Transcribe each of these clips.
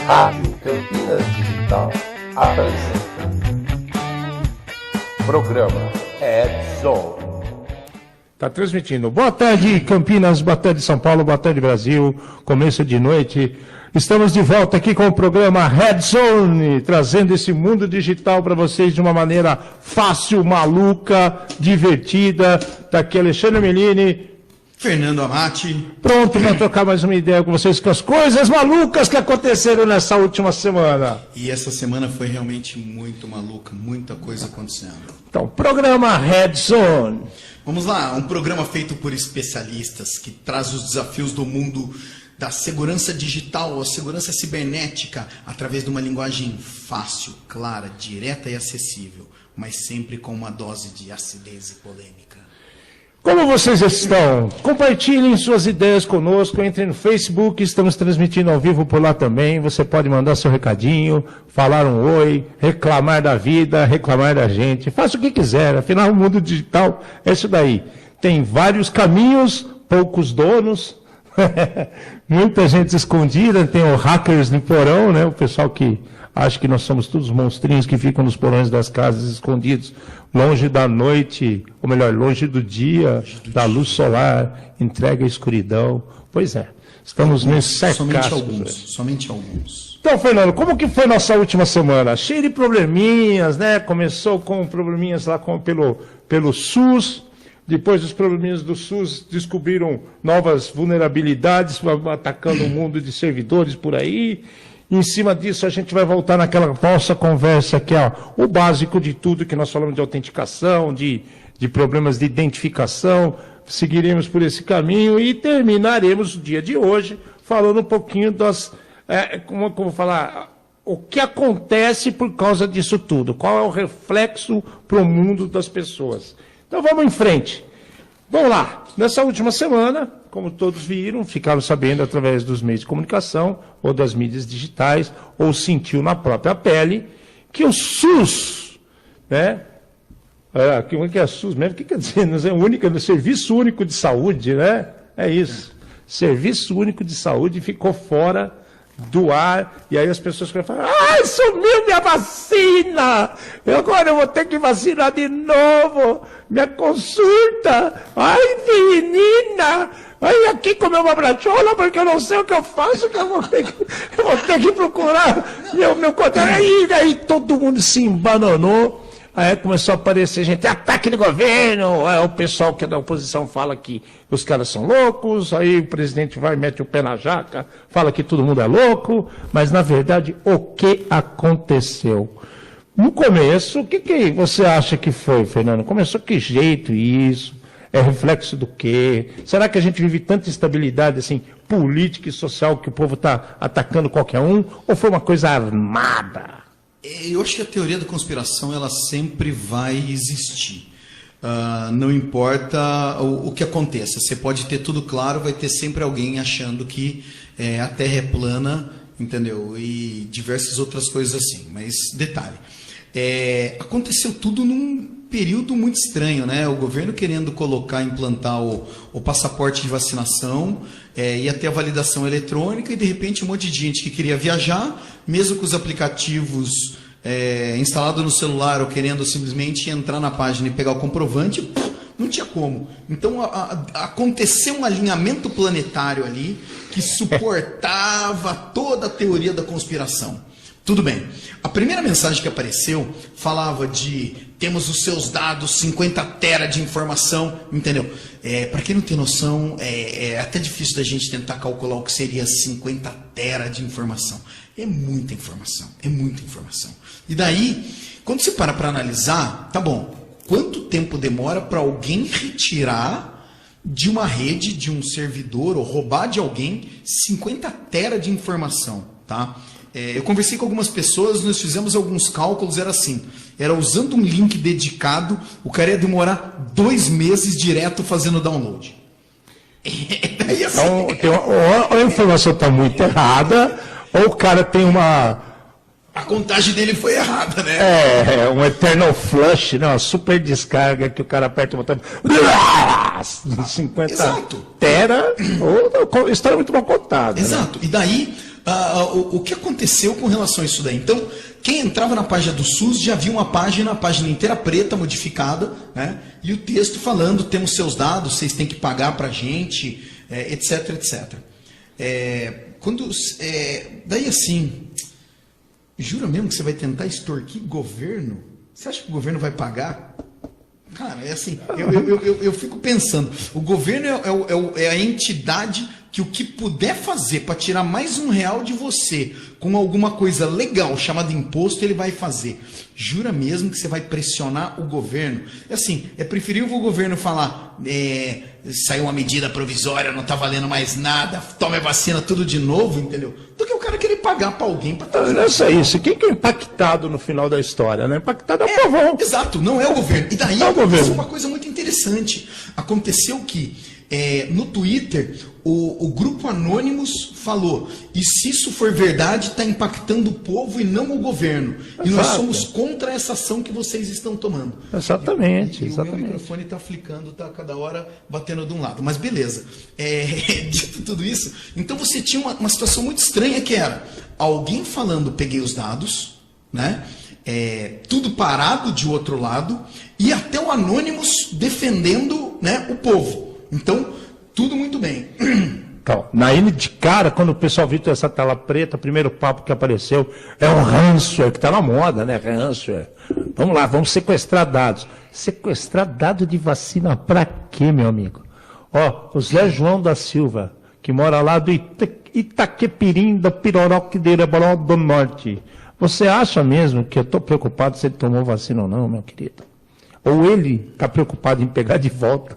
Rádio Campinas Digital apresenta programa Red Zone. Está transmitindo. Boa tarde, Campinas, boa tarde, São Paulo, boa tarde, Brasil. Começo de noite. Estamos de volta aqui com o programa Red Zone, trazendo esse mundo digital para vocês de uma maneira fácil, maluca, divertida. Está aqui Alexandre Melini. Fernando Amati. Pronto para trocar mais uma ideia com vocês com as coisas malucas que aconteceram nessa última semana. E essa semana foi realmente muito maluca, muita coisa acontecendo. Então, programa Red Zone. Vamos lá, um programa feito por especialistas que traz os desafios do mundo da segurança digital, a segurança cibernética, através de uma linguagem fácil, clara, direta e acessível, mas sempre com uma dose de acidez e polêmica. Como vocês estão? Compartilhem suas ideias conosco, entrem no Facebook, estamos transmitindo ao vivo por lá também. Você pode mandar seu recadinho, falar um oi, reclamar da vida, reclamar da gente. Faça o que quiser, afinal o mundo digital é isso daí. Tem vários caminhos, poucos donos, muita gente escondida, tem os hackers no porão, né? O pessoal que acha que nós somos todos monstrinhos que ficam nos porões das casas escondidos, longe da noite, ou melhor, longe do dia, da luz solar, entrega à escuridão. Pois é, estamos meio cercados. Somente alguns. Então, Fernando, como que foi nossa última semana? Cheio de probleminhas, né? Começou com probleminhas lá pelo SUS, depois os probleminhas do SUS descobriram novas vulnerabilidades, atacando o mundo de servidores por aí. Em cima disso, a gente vai voltar naquela nossa conversa que é o básico de tudo que nós falamos de autenticação, de problemas de identificação. Seguiremos por esse caminho e terminaremos o dia de hoje falando um pouquinho como eu vou falar, o que acontece por causa disso tudo, qual é o reflexo para o mundo das pessoas. Então vamos em frente. Vamos lá. Nessa última semana, como todos viram, ficaram sabendo através dos meios de comunicação ou das mídias digitais, ou sentiu na própria pele, que o SUS, né? O que é SUS mesmo? O que quer dizer? Não é única, no Serviço Único de Saúde, né? É isso. Serviço Único de Saúde ficou fora do ar, e aí as pessoas falam, sumiu minha vacina, agora eu vou ter que vacinar de novo, minha consulta, menina, aqui comeu uma brachola, porque eu não sei o que eu faço, que eu vou ter que procurar meu contato, aí todo mundo se embananou. Aí começou a aparecer gente, ataque do governo, o pessoal que é da oposição fala que os caras são loucos, aí o presidente vai, mete o pé na jaca, fala que todo mundo é louco, mas na verdade o que aconteceu? No começo, o que você acha que foi, Fernando? Começou que jeito isso? É reflexo do quê? Será que a gente vive tanta instabilidade assim, política e social, que o povo está atacando qualquer um? Ou foi uma coisa armada? Eu acho que a teoria da conspiração ela sempre vai existir. Não importa o que aconteça. Você pode ter tudo claro, vai ter sempre alguém achando que a Terra é plana, entendeu? E diversas outras coisas assim. Mas, detalhe, aconteceu tudo num período muito estranho, né? O governo querendo implantar o passaporte de vacinação, ia ter a validação eletrônica, e de repente um monte de gente que queria viajar, mesmo com os aplicativos instalados no celular, ou querendo simplesmente entrar na página e pegar o comprovante, não tinha como. Então aconteceu um alinhamento planetário ali que suportava toda a teoria da conspiração. Tudo bem. A primeira mensagem que apareceu falava de temos os seus dados, 50 tera de informação, entendeu? Para quem não tem noção, é até difícil da gente tentar calcular o que seria 50 tera de informação. É muita informação, é muita informação. E daí, quando você para analisar, tá bom, quanto tempo demora para alguém retirar de uma rede, de um servidor, ou roubar de alguém 50 tera de informação, tá? Eu conversei com algumas pessoas, nós fizemos alguns cálculos, era usando um link dedicado, o cara ia demorar 2 meses direto fazendo download. Daí, assim... Então, ou a informação está muito errada, ou o cara tem uma... A contagem dele foi errada, né? Um eternal flush, né? Uma super descarga que o cara aperta o botão... 50 Exato. tera, ou história muito mal contada. Exato. Né? E daí... O que aconteceu com relação a isso daí? Então, quem entrava na página do SUS já via a página inteira preta, modificada, né? E o texto falando, temos seus dados, vocês têm que pagar para a gente, etc, etc. Daí assim, jura mesmo que você vai tentar extorquir governo? Você acha que o governo vai pagar? Cara, é assim, eu fico pensando, o governo é a entidade que o que puder fazer para tirar mais R$1 de você com alguma coisa legal chamada imposto, ele vai fazer. Jura mesmo que você vai pressionar o governo? É assim, é preferível o governo falar, saiu uma medida provisória, não está valendo mais nada, tome a vacina tudo de novo, entendeu? Do que o cara querer pagar para alguém para Não é só isso. Quem que é impactado no final da história? Né? Impactado é o povão. Exato, não é o governo. E daí aconteceu uma coisa muito interessante. Aconteceu que no Twitter o grupo Anonymous falou, e se isso for verdade, está impactando o povo e não o governo. E nós somos contra essa ação que vocês estão tomando. Exatamente. E o meu microfone está flicando, está cada hora batendo de um lado. Mas beleza. Dito tudo isso, então você tinha uma situação muito estranha que era alguém falando, peguei os dados, né? Tudo parado de outro lado, e até o Anonymous defendendo, né, o povo. Então, tudo muito bem. Então, na ilha de cara, quando o pessoal viu essa tela preta, o primeiro papo que apareceu é um ransomware, que está na moda, né? Ransomware. Vamos lá, vamos sequestrar dados. Sequestrar dado de vacina para quê, meu amigo? Ó, o Zé João da Silva, que mora lá do Itaquepirim, da Piroroquideira do Norte. Você acha mesmo que eu estou preocupado se ele tomou vacina ou não, meu querido? Ou ele está preocupado em pegar de volta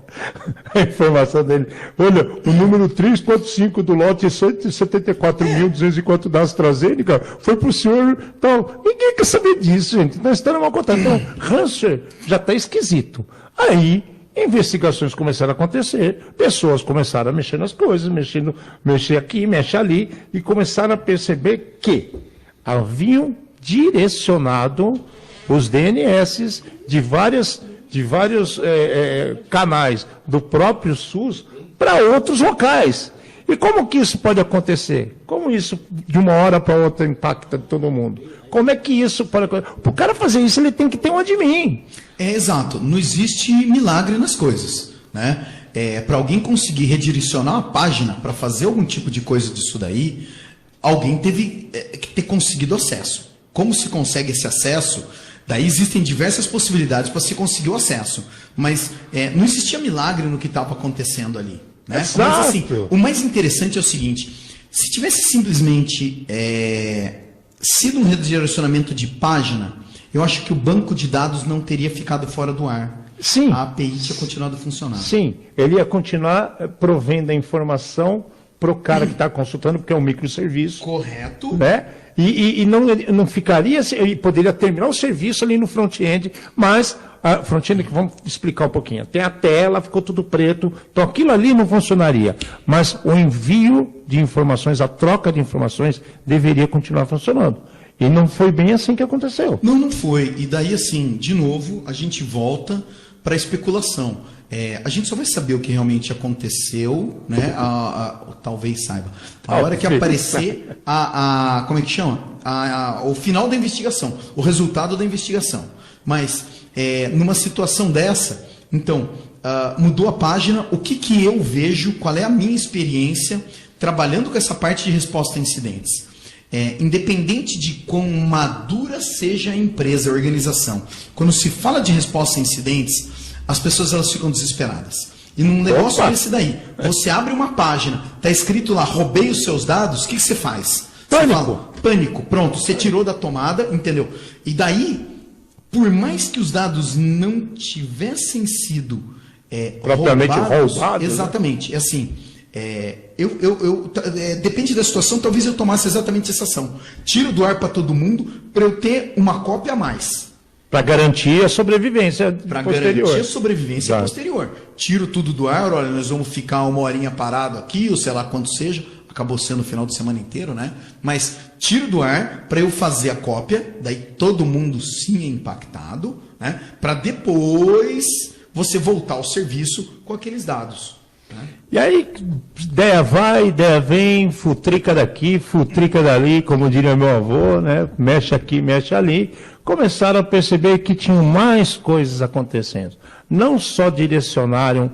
a informação dele. Olha, o número 3.5 do lote 174.204 da AstraZeneca foi para o senhor tal. Ninguém quer saber disso, gente. Nós estamos numa conta. Então, Hanser já está esquisito. Aí, investigações começaram a acontecer, pessoas começaram a mexer nas coisas, mexer aqui, mexer ali, e começaram a perceber que haviam direcionado os DNS de vários canais do próprio SUS para outros locais. E como que isso pode acontecer? Como isso, de uma hora para outra, impacta todo mundo? Como é que isso pode acontecer? Para o cara fazer isso, ele tem que ter um admin. Exato. Não existe milagre nas coisas, né? Para alguém conseguir redirecionar a página para fazer algum tipo de coisa disso daí, alguém teve que ter conseguido acesso. Como se consegue esse acesso? Daí existem diversas possibilidades para se conseguir o acesso. Mas não existia milagre no que estava acontecendo ali. Né? Mas assim, o mais interessante é o seguinte, se tivesse simplesmente sido um redirecionamento de página, eu acho que o banco de dados não teria ficado fora do ar. Sim. A API tinha continuado funcionando. Sim, ele ia continuar provendo a informação para o cara que está consultando, porque é um microserviço. Correto. Né? E não ficaria, e poderia terminar o serviço ali no front-end, mas a front-end, vamos explicar um pouquinho, tem a tela, ficou tudo preto, então aquilo ali não funcionaria, mas o envio de informações, a troca de informações deveria continuar funcionando. E não foi bem assim que aconteceu. Não foi. E daí, assim, de novo, a gente volta para a especulação. A gente só vai saber o que realmente aconteceu, né? Talvez saiba. A hora que aparecer como é que chama? O final da investigação, o resultado da investigação. Mas, numa situação dessa, então, mudou a página, o que eu vejo, qual é a minha experiência trabalhando com essa parte de resposta a incidentes? Independente de quão madura seja a empresa, a organização, quando se fala de resposta a incidentes, as pessoas elas ficam desesperadas. E num negócio desse daí, você abre uma página, está escrito lá, roubei os seus dados, o que você faz? Pânico. Você fala, pânico, pronto, você tirou da tomada, entendeu? E daí, por mais que os dados não tivessem sido propriamente roubados, exatamente, é assim, depende da situação, talvez eu tomasse exatamente essa ação. Tiro do ar para todo mundo, para eu ter uma cópia a mais. Para garantir a sobrevivência posterior. Para garantir a sobrevivência posterior. Tiro tudo do ar, olha, nós vamos ficar uma horinha parado aqui, ou sei lá quanto seja, acabou sendo o final de semana inteiro, né? Mas tiro do ar para eu fazer a cópia, daí todo mundo sim é impactado, né? Para depois você voltar ao serviço com aqueles dados. E aí, ideia vai, ideia vem, futrica daqui, futrica dali, como diria meu avô, né? Mexe aqui, mexe ali. Começaram a perceber que tinham mais coisas acontecendo. Não só direcionaram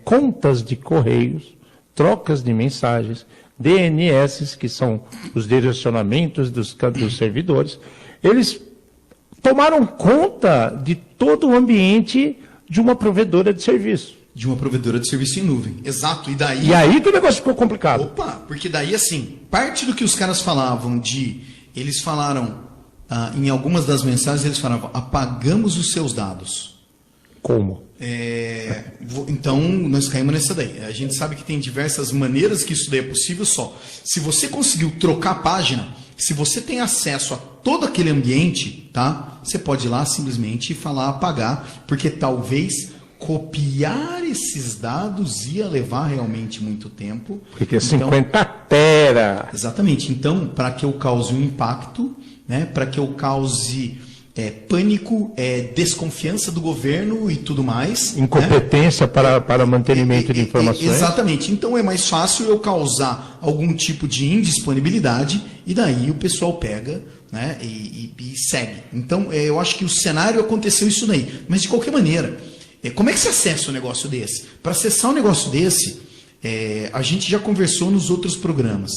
contas de correios, trocas de mensagens, DNS, que são os direcionamentos dos servidores, eles tomaram conta de todo o ambiente de uma provedora de serviço. De uma provedora de serviço em nuvem. Exato. E aí que o negócio ficou complicado. Opa, porque daí, assim, parte do que os caras falavam eles falaram, em algumas das mensagens, eles falavam, apagamos os seus dados. Como? Então, nós caímos nessa daí. A gente sabe que tem diversas maneiras que isso daí é possível, só se você conseguiu trocar a página, se você tem acesso a todo aquele ambiente, tá? Você pode ir lá simplesmente falar apagar, porque talvez copiar esses dados ia levar realmente muito tempo. Porque é 50 tera. Exatamente. Então, para que eu cause um impacto, né, para que eu cause pânico, desconfiança do governo e tudo mais. Incompetência, né? para mantenimento de informações. Exatamente. Então é mais fácil eu causar algum tipo de indisponibilidade e daí o pessoal pega, né, e segue. Então eu acho que o cenário aconteceu isso daí. Mas de qualquer maneira, como é que se acessa um negócio desse? Para acessar um negócio desse, a gente já conversou nos outros programas.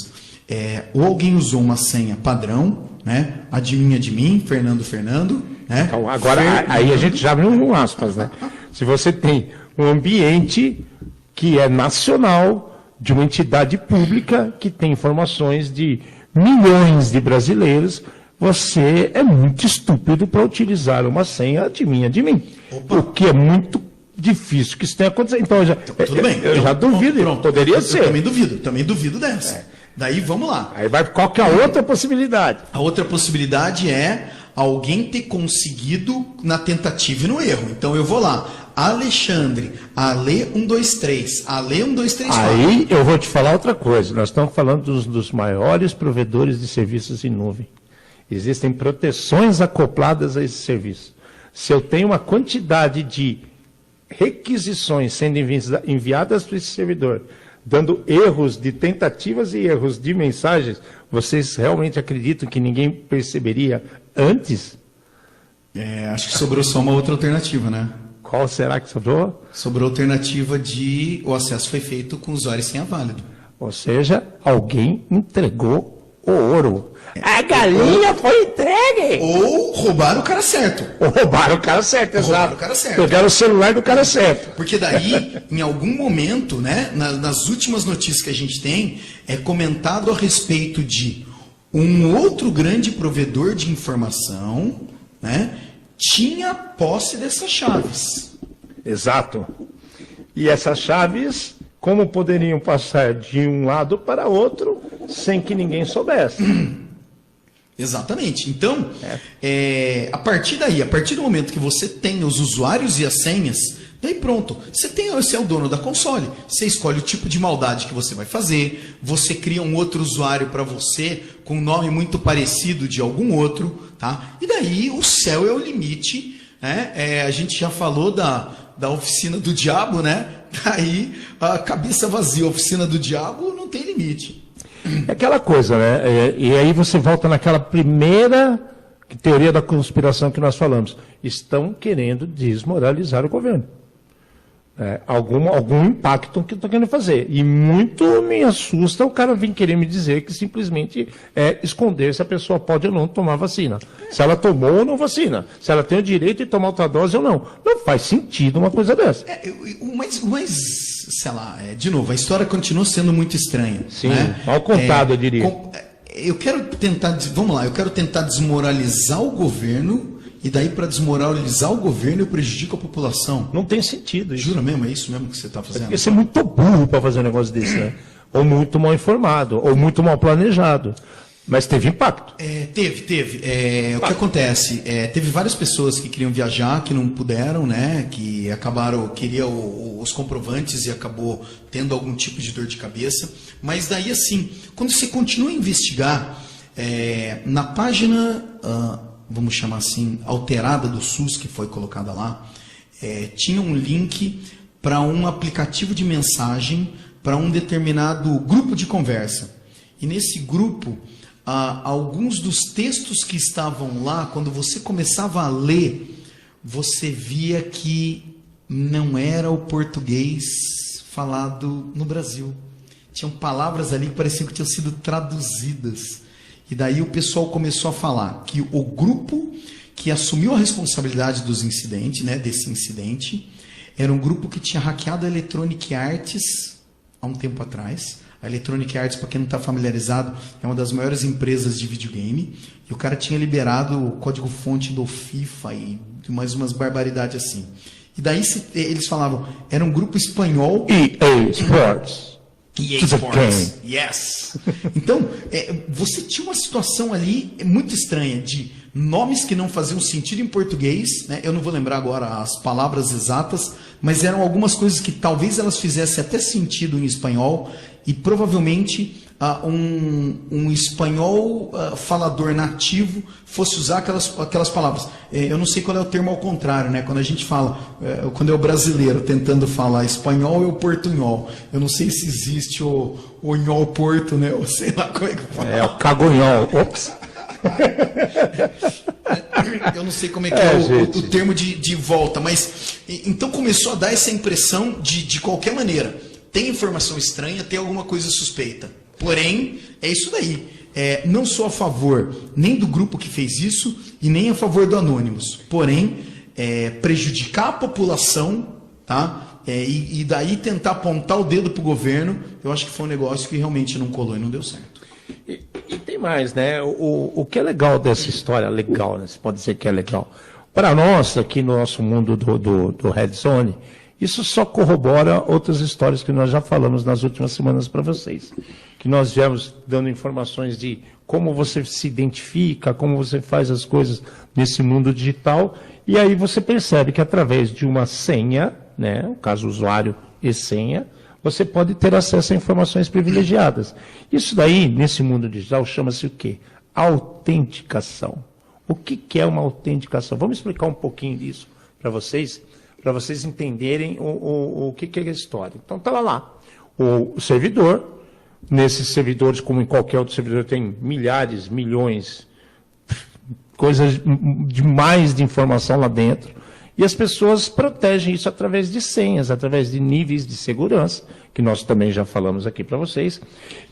Ou alguém usou uma senha padrão, né? Admin, Fernando, né? Então, agora, aí a gente já abriu um aspas, né? Se você tem um ambiente que é nacional, de uma entidade pública, que tem informações de milhões de brasileiros, você é muito estúpido para utilizar uma senha admin. Opa. O que é muito difícil que isso tenha acontecido. Então, tudo bem. Eu já duvido, pronto. Poderia ser. Eu também duvido dessa. Daí vamos lá. Aí qual que é a outra possibilidade? A outra possibilidade é alguém ter conseguido na tentativa e no erro. Então eu vou lá, Alexandre, Ale123, Ale1234. Aí eu vou te falar outra coisa. Nós estamos falando dos maiores provedores de serviços em nuvem. Existem proteções acopladas a esse serviço. Se eu tenho uma quantidade de requisições sendo enviadas para esse servidor, dando erros de tentativas e erros de mensagens, vocês realmente acreditam que ninguém perceberia antes? Acho que sobrou só uma outra alternativa, né? Qual será que sobrou? Sobrou a alternativa de o acesso foi feito com usuário e senha válido. Ou seja, alguém entregou o ouro. A galinha foi entregue! Ou roubaram o cara certo. Ou roubaram o cara certo, exato. Roubaram o cara certo. Pegaram o celular do cara certo. Porque daí, em algum momento, né, nas últimas notícias que a gente tem, é comentado a respeito de um outro grande provedor de informação, né, tinha posse dessas chaves. Exato. E essas chaves, como poderiam passar de um lado para outro sem que ninguém soubesse? Exatamente. Então, a partir daí, a partir do momento que você tem os usuários e as senhas, daí pronto, você é o dono da console, você escolhe o tipo de maldade que você vai fazer, você cria um outro usuário para você com um nome muito parecido de algum outro, tá? E daí o céu é o limite, né? A gente já falou da oficina do diabo, né? Daí a cabeça vazia, a oficina do diabo não tem limite. É aquela coisa, né? E aí você volta naquela primeira teoria da conspiração que nós falamos. Estão querendo desmoralizar o governo. Algum impacto que estão querendo fazer. E muito me assusta o cara vir querer me dizer que simplesmente é esconder se a pessoa pode ou não tomar vacina. Se ela tomou ou não vacina. Se ela tem o direito de tomar outra dose ou não. Não faz sentido uma coisa dessa. Mas sei lá, de novo, a história continua sendo muito estranha. Sim, né? mal contado, eu diria. Eu quero tentar, vamos lá, eu quero tentar desmoralizar o governo, e daí para desmoralizar o governo eu prejudico a população. Não tem sentido isso. Jura mesmo? É isso mesmo que você está fazendo? Porque você é muito burro para fazer um negócio desse, né? Ou muito mal informado, ou muito mal planejado. Mas teve impacto. Teve. O que acontece? Teve várias pessoas que queriam viajar, que não puderam, né? Que queriam os comprovantes e acabou tendo algum tipo de dor de cabeça. Mas daí, assim, quando você continua a investigar, na página, vamos chamar assim, alterada do SUS, que foi colocada lá, tinha um link para um aplicativo de mensagem, para um determinado grupo de conversa. E nesse grupo, alguns dos textos que estavam lá, quando você começava a ler, você via que não era o português falado no Brasil. Tinham palavras ali que pareciam que tinham sido traduzidas. E daí o pessoal começou a falar que o grupo que assumiu a responsabilidade dos incidentes, né, desse incidente, era um grupo que tinha hackeado a Electronic Arts há um tempo atrás. A Electronic Arts, para quem não está familiarizado, é uma das maiores empresas de videogame. E o cara tinha liberado o código-fonte do FIFA e mais umas barbaridades assim. E daí eles falavam, era um grupo espanhol... EA Sports. EA Sports, yes. Então, você tinha uma situação ali muito estranha de nomes que não faziam sentido em português, né? Eu não vou lembrar agora as palavras exatas, mas eram algumas coisas que talvez elas fizessem até sentido em espanhol e provavelmente um espanhol falador nativo fosse usar aquelas palavras. Eu não sei qual é o termo ao contrário, né? Quando a gente fala, quando é o brasileiro tentando falar espanhol, é o portunhol. Eu não sei se existe o nhol porto, né? Ou sei lá como é que fala. É o cagonhol. Ops. Eu não sei como é que é o termo de volta, mas então começou a dar essa impressão de qualquer maneira. Tem informação estranha, tem alguma coisa suspeita. Porém, é isso daí. Não sou a favor nem do grupo que fez isso e nem a favor do Anonymous. Porém, prejudicar a população, tá? E daí tentar apontar o dedo para o governo, eu acho que foi um negócio que realmente não colou e não deu certo. E tem mais, né? O que é legal dessa história, legal, né? Você pode dizer que é legal. Para nós, aqui no nosso mundo do Red Zone, isso só corrobora outras histórias que nós já falamos nas últimas semanas para vocês. Que nós viemos dando informações de como você se identifica, como você faz as coisas nesse mundo digital. E aí você percebe que através de uma senha, né? No caso usuário e senha, você pode ter acesso a informações privilegiadas. Isso daí, nesse mundo digital, chama-se o quê? Autenticação. O que é uma autenticação? Vamos explicar um pouquinho disso para vocês entenderem o que é a história. Então, estava lá. O servidor, nesses servidores, como em qualquer outro servidor, tem milhares, milhões, coisas demais de informação lá dentro. E as pessoas protegem isso através de senhas, através de níveis de segurança, que nós também já falamos aqui para vocês.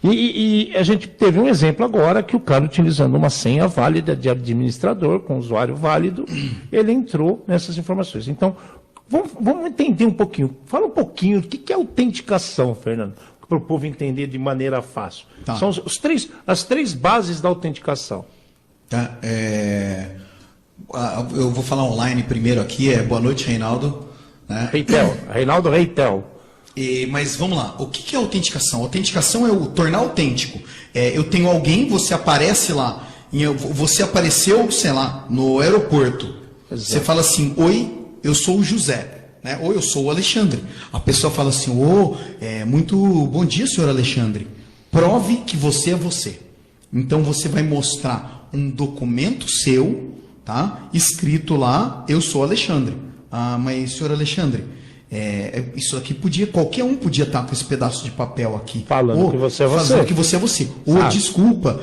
E a gente teve um exemplo agora que o cara, utilizando uma senha válida de administrador, com usuário válido, ele entrou nessas informações. Então, vamos entender um pouquinho. Fala um pouquinho do que é autenticação, Fernando, para o povo entender de maneira fácil. Tá. São as três bases da autenticação. Tá, eu vou falar online primeiro aqui. Boa noite, Reinaldo. Né? Reinaldo Reitel. Mas vamos lá. O que é autenticação? Autenticação é o tornar autêntico. Eu tenho alguém, você aparece lá. Você apareceu, sei lá, no aeroporto. Exato. Você fala assim, oi, eu sou o José. Né? Ou eu sou o Alexandre. A pessoa fala assim, muito bom dia, senhor Alexandre. Prove que você é você. Então você vai mostrar um documento seu, tá? Escrito lá, eu sou Alexandre. Mas, senhor Alexandre, isso aqui qualquer um podia estar com esse pedaço de papel aqui. Falando que você é você. Falando que você é você. Desculpa,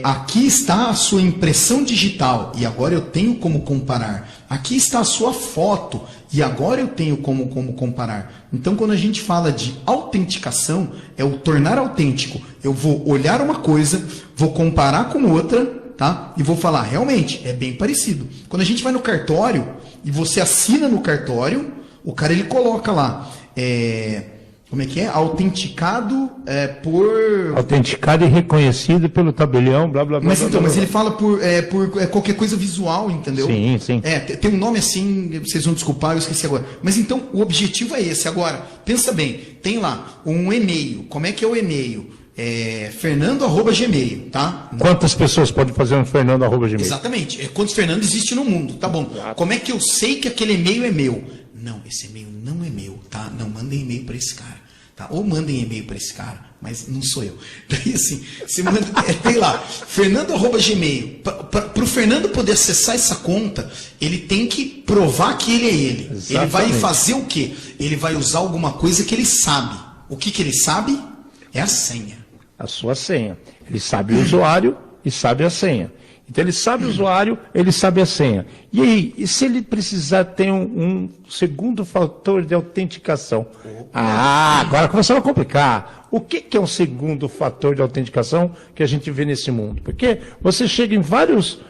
aqui está a sua impressão digital e agora eu tenho como comparar. Aqui está a sua foto e agora eu tenho como comparar. Então, quando a gente fala de autenticação, é o tornar autêntico. Eu vou olhar uma coisa, vou comparar com outra, tá? E vou falar, realmente, é bem parecido. Quando a gente vai no cartório e você assina no cartório, o cara ele coloca lá, como é que é? Autenticado por... Autenticado e reconhecido pelo tabelião, blá, blá, blá. Mas ele fala por qualquer coisa visual, entendeu? Sim, sim. Tem um nome assim, vocês vão desculpar, eu esqueci agora. Mas então, o objetivo é esse. Agora, pensa bem, tem lá um e-mail. Como é que é o e-mail? Fernando@gmail, tá? Quantas pessoas podem fazer um Fernando@gmail? Exatamente. Quantos Fernando existe no mundo? Tá bom. Exato. Como é que eu sei que aquele e-mail é meu? Não, esse e-mail não é meu, tá? Não mandem e-mail para esse cara. Tá? Ou mandem e-mail para esse cara, mas não sou eu. Daí assim, você manda, tem lá, Fernando@gmail. Para o Fernando poder acessar essa conta, ele tem que provar que ele é ele. Exatamente. Ele vai fazer o quê? Ele vai usar alguma coisa que ele sabe. O que ele sabe? É a senha. A sua senha. Ele sabe o usuário e sabe a senha. Então ele sabe o usuário, ele sabe a senha. E aí, e se ele precisar ter um segundo fator de autenticação? Agora começou a complicar. O que é um segundo fator de autenticação que a gente vê nesse mundo? Porque você chega em vários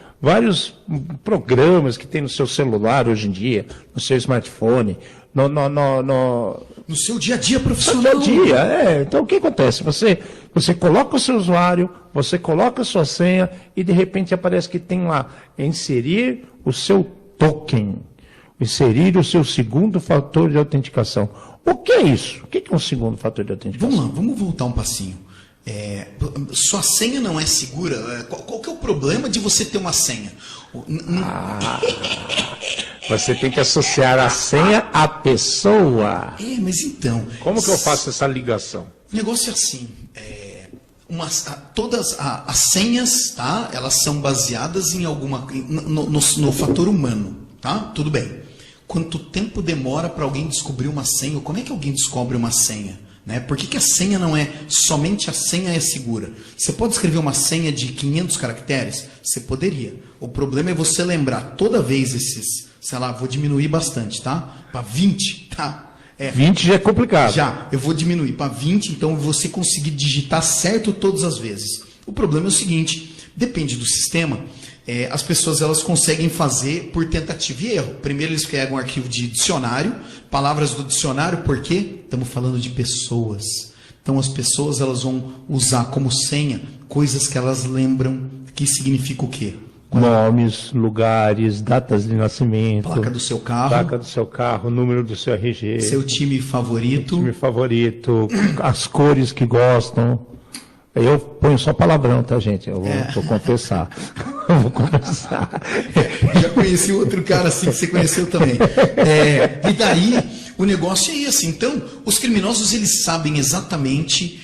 programas que tem no seu celular hoje em dia, no seu smartphone, no seu dia a dia profissional. no dia a dia, Então o que acontece? Você coloca o seu usuário, você coloca a sua senha e de repente aparece que tem lá inserir o seu token, inserir o seu segundo fator de autenticação. O que é isso? O que é um segundo fator de autenticação? Vamos lá, vamos voltar um passinho. Sua senha não é segura? Qual que é o problema de você ter uma senha? Você tem que associar a senha à pessoa. Mas então... Como que eu faço essa ligação? O negócio é assim, todas as senhas, tá? Elas são baseadas em no fator humano, tá? Tudo bem. Quanto tempo demora para alguém descobrir uma senha? Ou como é que alguém descobre uma senha? Né? Por que a senha não é, somente a senha é segura? Você pode escrever uma senha de 500 caracteres? Você poderia. O problema é você lembrar toda vez esses, sei lá, vou diminuir bastante, tá? Para 20, tá? 20 já é complicado. Já, eu vou diminuir para 20, então você conseguir digitar certo todas as vezes. O problema é o seguinte, depende do sistema, as pessoas elas conseguem fazer por tentativa e erro. Primeiro eles pegam um arquivo de dicionário, palavras do dicionário, por quê? Estamos falando de pessoas. Então as pessoas elas vão usar como senha coisas que elas lembram que significa o quê? Nomes, lugares, datas de nascimento. Placa do seu carro, número do seu RG. Seu time favorito. As cores que gostam. Eu ponho só palavrão, tá, gente? Eu vou confessar. Eu vou confessar. Já conheci outro cara assim que você conheceu também. E daí, o negócio é esse. Então, os criminosos, eles sabem exatamente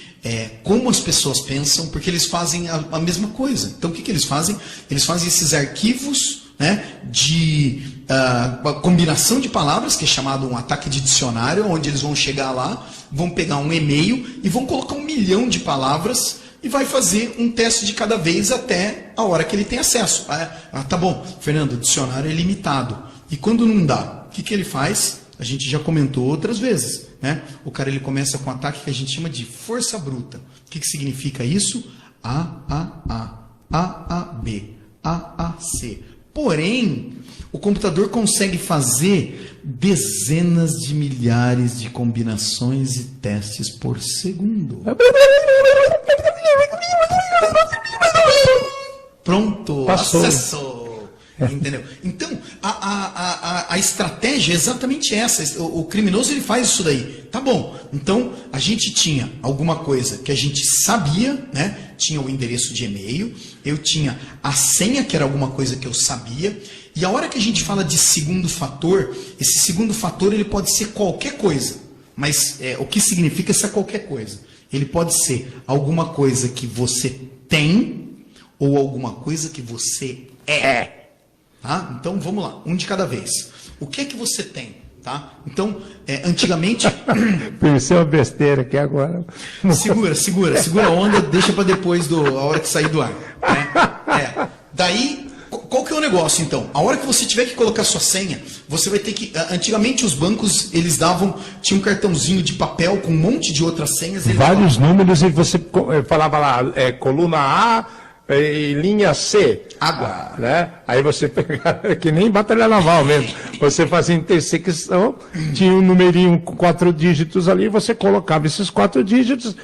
como as pessoas pensam, porque eles fazem a mesma coisa. Então, o que eles fazem? Eles fazem esses arquivos, né, de combinação de palavras, que é chamado um ataque de dicionário, onde eles vão chegar lá, vão pegar um e-mail e vão colocar 1 milhão de palavras e vai fazer um teste de cada vez até a hora que ele tem acesso. Tá bom, Fernando, o dicionário é limitado. E quando não dá, o que ele faz? A gente já comentou outras vezes, né? O cara ele começa com um ataque que a gente chama de força bruta. O que significa isso? AAA, AAB, AAC. Porém, o computador consegue fazer dezenas de milhares de combinações e testes por segundo. Pronto, passou. Acessou. Entendeu? Então, a estratégia é exatamente essa. O criminoso ele faz isso daí. Tá bom, então a gente tinha alguma coisa que a gente sabia, né? Tinha o endereço de e-mail, eu tinha a senha, que era alguma coisa que eu sabia, e a hora que a gente fala de segundo fator, esse segundo fator ele pode ser qualquer coisa. Mas o que significa ser qualquer coisa? Ele pode ser alguma coisa que você tem ou alguma coisa que você é. Tá? Então vamos lá, um de cada vez. O que é que você tem? Tá? Então, antigamente. Pensei uma besteira aqui agora. Segura a onda, deixa para depois a hora que sair do ar. Né? Daí, qual que é o negócio então? A hora que você tiver que colocar sua senha, você vai ter que. Antigamente os bancos eles tinha um cartãozinho de papel com um monte de outras senhas. Vários números e você falava lá, coluna A. E linha C, água, né? Aí você pegava, que nem batalha naval mesmo, você fazia intersecção, tinha um numerinho com 4 dígitos ali, você colocava esses 4 dígitos,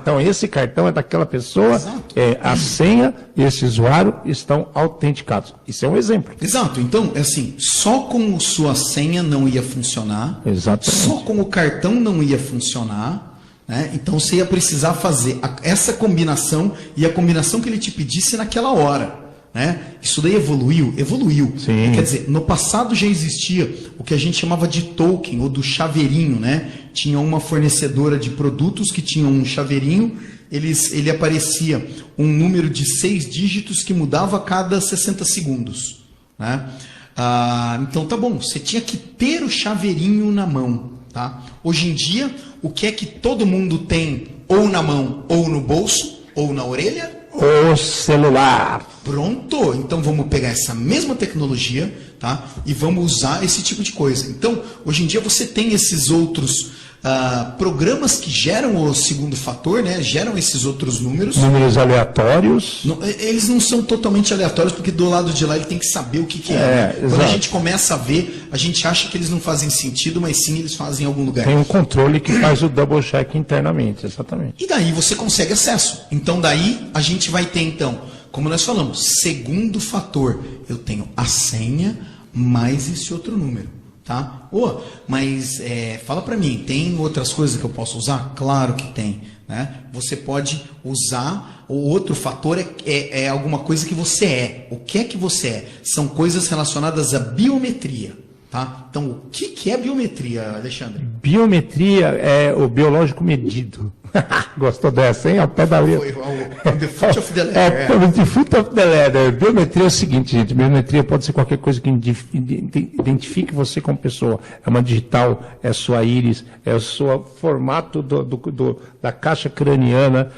então esse cartão é daquela pessoa, a senha e esse usuário estão autenticados. Isso é um exemplo. Exato, então, assim, só com sua senha não ia funcionar, exatamente. Só com o cartão não ia funcionar, né? Então você ia precisar fazer essa combinação e a combinação que ele te pedisse naquela hora. né? Isso daí evoluiu? Evoluiu. Sim. Quer dizer, no passado já existia o que a gente chamava de token, ou do chaveirinho, né? Tinha uma fornecedora de produtos que tinha um chaveirinho, ele aparecia um número de 6 dígitos que mudava a cada 60 segundos, né? Então tá bom, você tinha que ter o chaveirinho na mão, tá? Hoje em dia, o que é que todo mundo tem ou na mão, ou no bolso, ou na orelha? O celular. Pronto, então vamos pegar essa mesma tecnologia, tá? E vamos usar esse tipo de coisa. Então, hoje em dia você tem esses outros programas que geram o segundo fator, né? Geram esses outros números. Números aleatórios. Eles não são totalmente aleatórios, porque do lado de lá ele tem que saber o que é. Né? Quando exato. a gente começa a ver, a gente acha que eles não fazem sentido, mas sim eles fazem em algum lugar. Tem um controle que faz o double check internamente, exatamente. E daí você consegue acesso. Então daí a gente vai ter, então, como nós falamos, segundo fator. Eu tenho a senha mais esse outro número. Tá? Mas fala para mim, tem outras coisas que eu posso usar? Claro que tem. Né? Você pode usar, o outro fator é alguma coisa que você é. O que é que você é? São coisas relacionadas à biometria. Tá? Então, o que é biometria, Alexandre? Biometria é o biológico medido. Gostou dessa, hein? Ao pé da letra. The foot of the letter. The foot of the letter. Biometria é o seguinte, gente. Biometria pode ser qualquer coisa que identifique você como pessoa. É uma digital, é sua íris, é o seu formato da caixa craniana.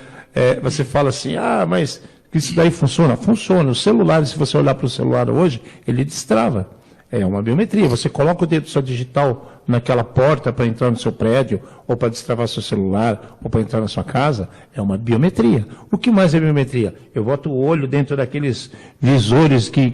Você fala assim, mas isso daí funciona? Funciona. O celular, se você olhar para o celular hoje, ele destrava. É uma biometria. Você coloca o dedo sua digital naquela porta para entrar no seu prédio, ou para destravar seu celular, ou para entrar na sua casa, é uma biometria. O que mais é biometria? Eu boto o olho dentro daqueles visores que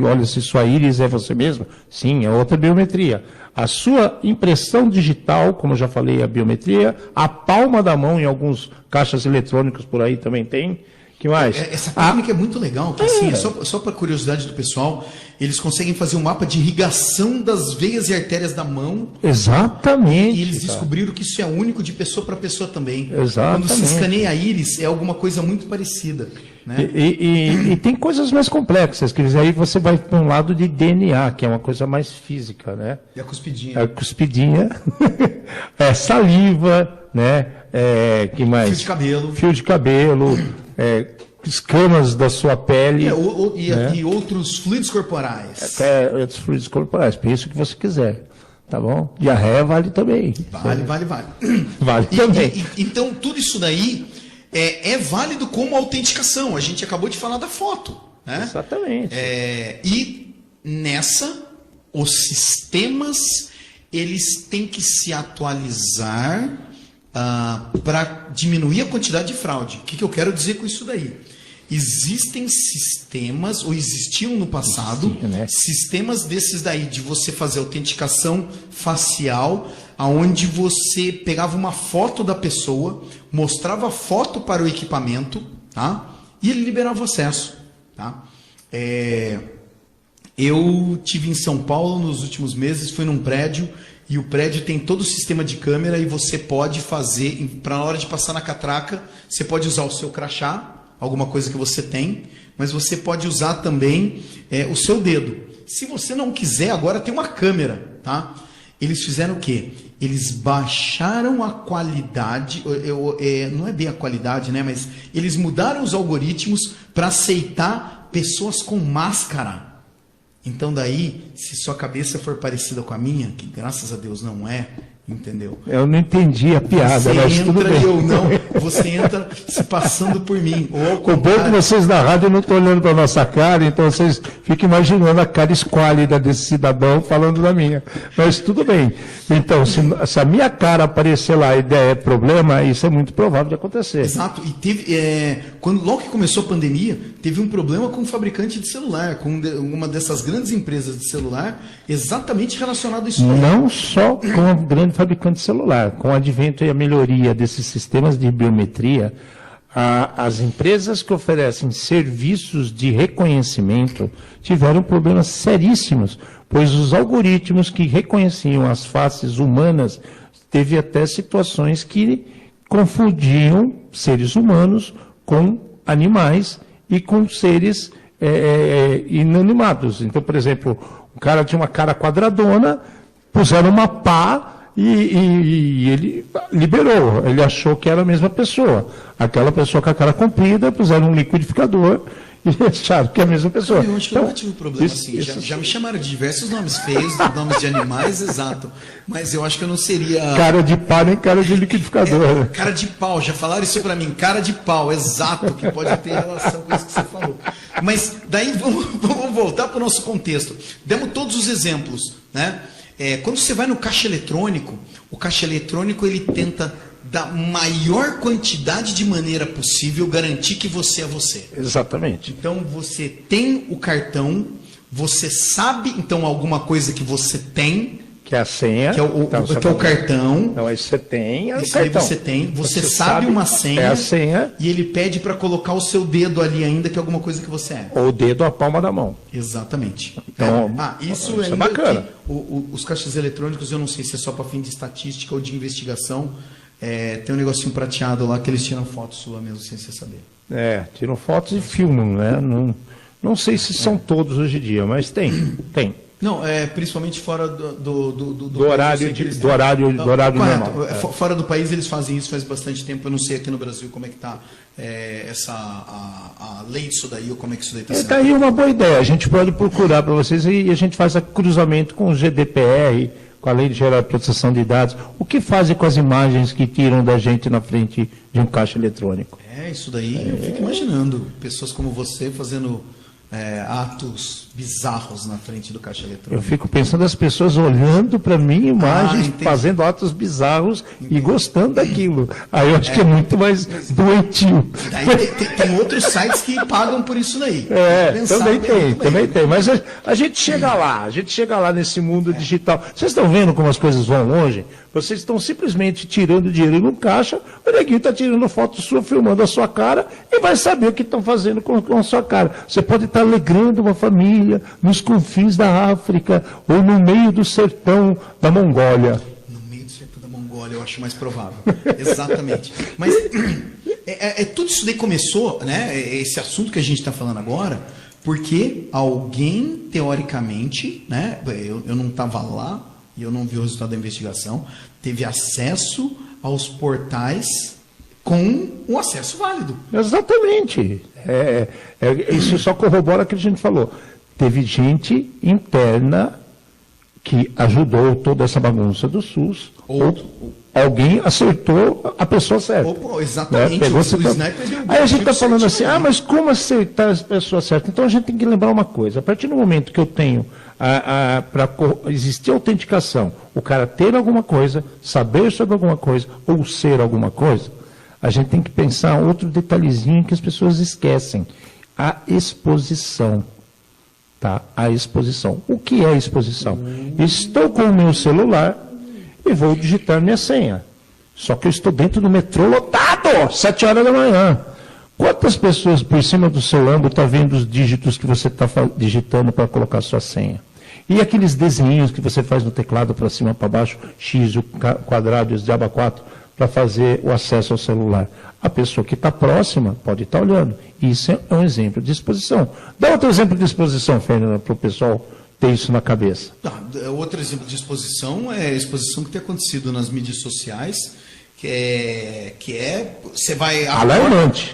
olha se sua íris é você mesmo. Sim, é outra biometria. A sua impressão digital, como eu já falei, é a biometria. A palma da mão em alguns caixas eletrônicos por aí também tem. Que mais? Essa técnica é muito legal, que assim, só para curiosidade do pessoal, eles conseguem fazer um mapa de irrigação das veias e artérias da mão. Exatamente. E eles descobriram que isso é único de pessoa para pessoa também. Exatamente. Quando se escaneia a íris, é alguma coisa muito parecida. Né? E tem coisas mais complexas, que aí você vai para um lado de DNA, que é uma coisa mais física, né? E a cuspidinha. A cuspidinha, saliva, né? Que mais? Fio de cabelo. Fio de cabelo, escamas da sua pele. E outros fluidos corporais. Outros fluidos corporais, pensa o que você quiser. Tá bom? Diarreia vale também. Vale. Vale também. Então, tudo isso daí é válido como autenticação. A gente acabou de falar da foto. Né? Exatamente. E nessa, os sistemas, eles têm que se atualizar para diminuir a quantidade de fraude. O que eu quero dizer com isso daí? Existem sistemas, ou existiam no passado, sistemas desses daí, de você fazer autenticação facial, aonde você pegava uma foto da pessoa, mostrava a foto para o equipamento, tá? E ele liberava o acesso. Tá? Eu tive em São Paulo nos últimos meses, fui num prédio, e o prédio tem todo o sistema de câmera, e você pode fazer, para na hora de passar na catraca, você pode usar o seu crachá, alguma coisa que você tem, mas você pode usar também o seu dedo. Se você não quiser, agora tem uma câmera, tá? Eles fizeram o quê? Eles baixaram a qualidade, não é bem a qualidade, né? Mas eles mudaram os algoritmos para aceitar pessoas com máscara. Então daí, se sua cabeça for parecida com a minha, que graças a Deus não é, entendeu? Eu não entendi a piada, você mas tudo entra bem. e eu não, você entra se passando por mim. O bom é que vocês na rádio não estão olhando para a nossa cara, então vocês ficam imaginando a cara esquálida desse cidadão falando da minha. Mas tudo bem. Então, se a minha cara aparecer lá e der problema, isso é muito provável de acontecer. Exato. E teve, logo que começou a pandemia, teve um problema com um fabricante de celular, com uma dessas grandes empresas de celular, exatamente relacionado a isso. Não só com a grande fabricante de celular, com o advento e a melhoria desses sistemas de biometria, as empresas que oferecem serviços de reconhecimento tiveram problemas seríssimos, pois os algoritmos que reconheciam as faces humanas teve até situações que confundiam seres humanos com animais e com seres inanimados. Então, por exemplo, o cara tinha uma cara quadradona, puseram uma pá e ele liberou. Ele achou que era a mesma pessoa. Aquela pessoa com a cara comprida, puseram um liquidificador e acharam que é a mesma pessoa. Eu acho que eu nunca tive problema assim. Já me chamaram de diversos nomes feios, nomes de animais, exato. Mas eu acho que eu não seria... Cara de pá nem cara de liquidificador. Cara de pau, já falaram isso pra mim. Cara de pau, exato, que pode ter relação com isso que você falou. Mas daí vamos voltar para o nosso contexto. Demos todos os exemplos, né? Quando você vai no caixa eletrônico, o caixa eletrônico ele tenta da maior quantidade de maneira possível garantir que você é você. Exatamente. Então você tem o cartão, você sabe então alguma coisa que você tem, que é a senha, que é o cartão. Então aí você tem o Isso aí cartão. você tem, você sabe uma senha, é a senha, e ele pede para colocar o seu dedo ali ainda, que é alguma coisa que você é. ou o dedo à palma da mão. Exatamente. Então, isso é ainda bacana. Os caixas eletrônicos, eu não sei se é só para fim de estatística ou de investigação, tem um negocinho prateado lá que eles tiram foto sua mesmo, sem você saber. Tiram fotos e filmam, né? Não sei se são todos hoje em dia, mas tem. Não, principalmente fora do horário, do horário normal. Fora do país eles fazem isso faz bastante tempo. Eu não sei aqui no Brasil como é que está a lei disso daí, ou como é que isso daí está sendo. Está aí uma boa ideia. A gente pode procurar para vocês e a gente faz cruzamento com o GDPR, com a Lei Geral de Proteção de Dados. O que fazem com as imagens que tiram da gente na frente de um caixa eletrônico? Isso daí eu fico imaginando. Pessoas como você fazendo atos bizarros na frente do caixa eletrônico. Eu fico pensando as pessoas olhando para minha imagem, fazendo atos bizarros e gostando daquilo. Aí eu acho que é muito mais doentio. Daí tem outros sites que pagam por isso daí. Também tem. Mas a gente chega lá nesse mundo digital. Vocês estão vendo como as coisas vão longe? Vocês estão simplesmente tirando dinheiro no caixa, o neguinho está tirando foto sua, filmando a sua cara e vai saber o que estão fazendo com a sua cara. Você pode estar alegrando uma família nos confins da África ou no meio do sertão da Mongólia. No meio do sertão da Mongólia, eu acho mais provável. Exatamente. Mas tudo isso daí começou, né? Esse assunto que a gente está falando agora, porque alguém, teoricamente, né? Eu não estava lá e eu não vi o resultado da investigação, teve acesso aos portais com um acesso válido. Exatamente. Isso só corrobora o que a gente falou. Teve gente interna que ajudou toda essa bagunça do SUS. Ou alguém acertou a pessoa certa. Exatamente. Pegou aí a gente está falando assim, mas como acertar a pessoa certa? Então a gente tem que lembrar uma coisa. A partir do momento que eu tenho para existir autenticação, o cara ter alguma coisa, saber sobre alguma coisa ou ser alguma coisa, a gente tem que pensar outro detalhezinho que as pessoas esquecem. A exposição. Tá? A exposição. O que é a exposição? Estou com o meu celular e vou digitar minha senha. Só que eu estou dentro do metrô lotado, 7 horas da manhã. Quantas pessoas por cima do seu âmbito estão vendo os dígitos que você está digitando para colocar sua senha? E aqueles desenhinhos que você faz no teclado para cima, para baixo, X, o quadrado e os diabo 4, para fazer o acesso ao celular? A pessoa que está próxima pode estar olhando. Isso é um exemplo de exposição. Dá outro exemplo de exposição, Fernanda, para o pessoal ter isso na cabeça. Outro exemplo de exposição é a exposição que tem acontecido nas mídias sociais, você vai... Alarmante.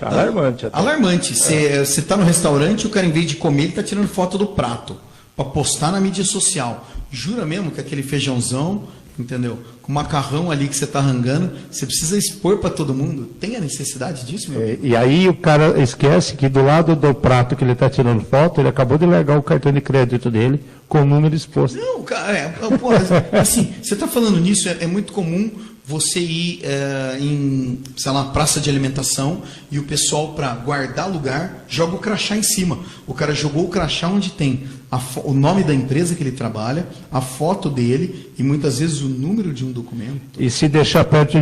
Alarmante. Você está no restaurante, o cara, em vez de comer, ele está tirando foto do prato para postar na mídia social. Jura mesmo que aquele feijãozão, entendeu? Com macarrão ali que você está rangando, você precisa expor para todo mundo? Tem a necessidade disso, meu amigo? E aí o cara esquece que do lado do prato que ele está tirando foto, ele acabou de largar o cartão de crédito dele com o número exposto. Não, cara, assim, você está falando nisso, é muito comum você ir em, sei lá, praça de alimentação e o pessoal, para guardar lugar, joga o crachá em cima. O cara jogou o crachá onde tem o nome da empresa que ele trabalha, a foto dele e muitas vezes o número de um documento. E se deixar perto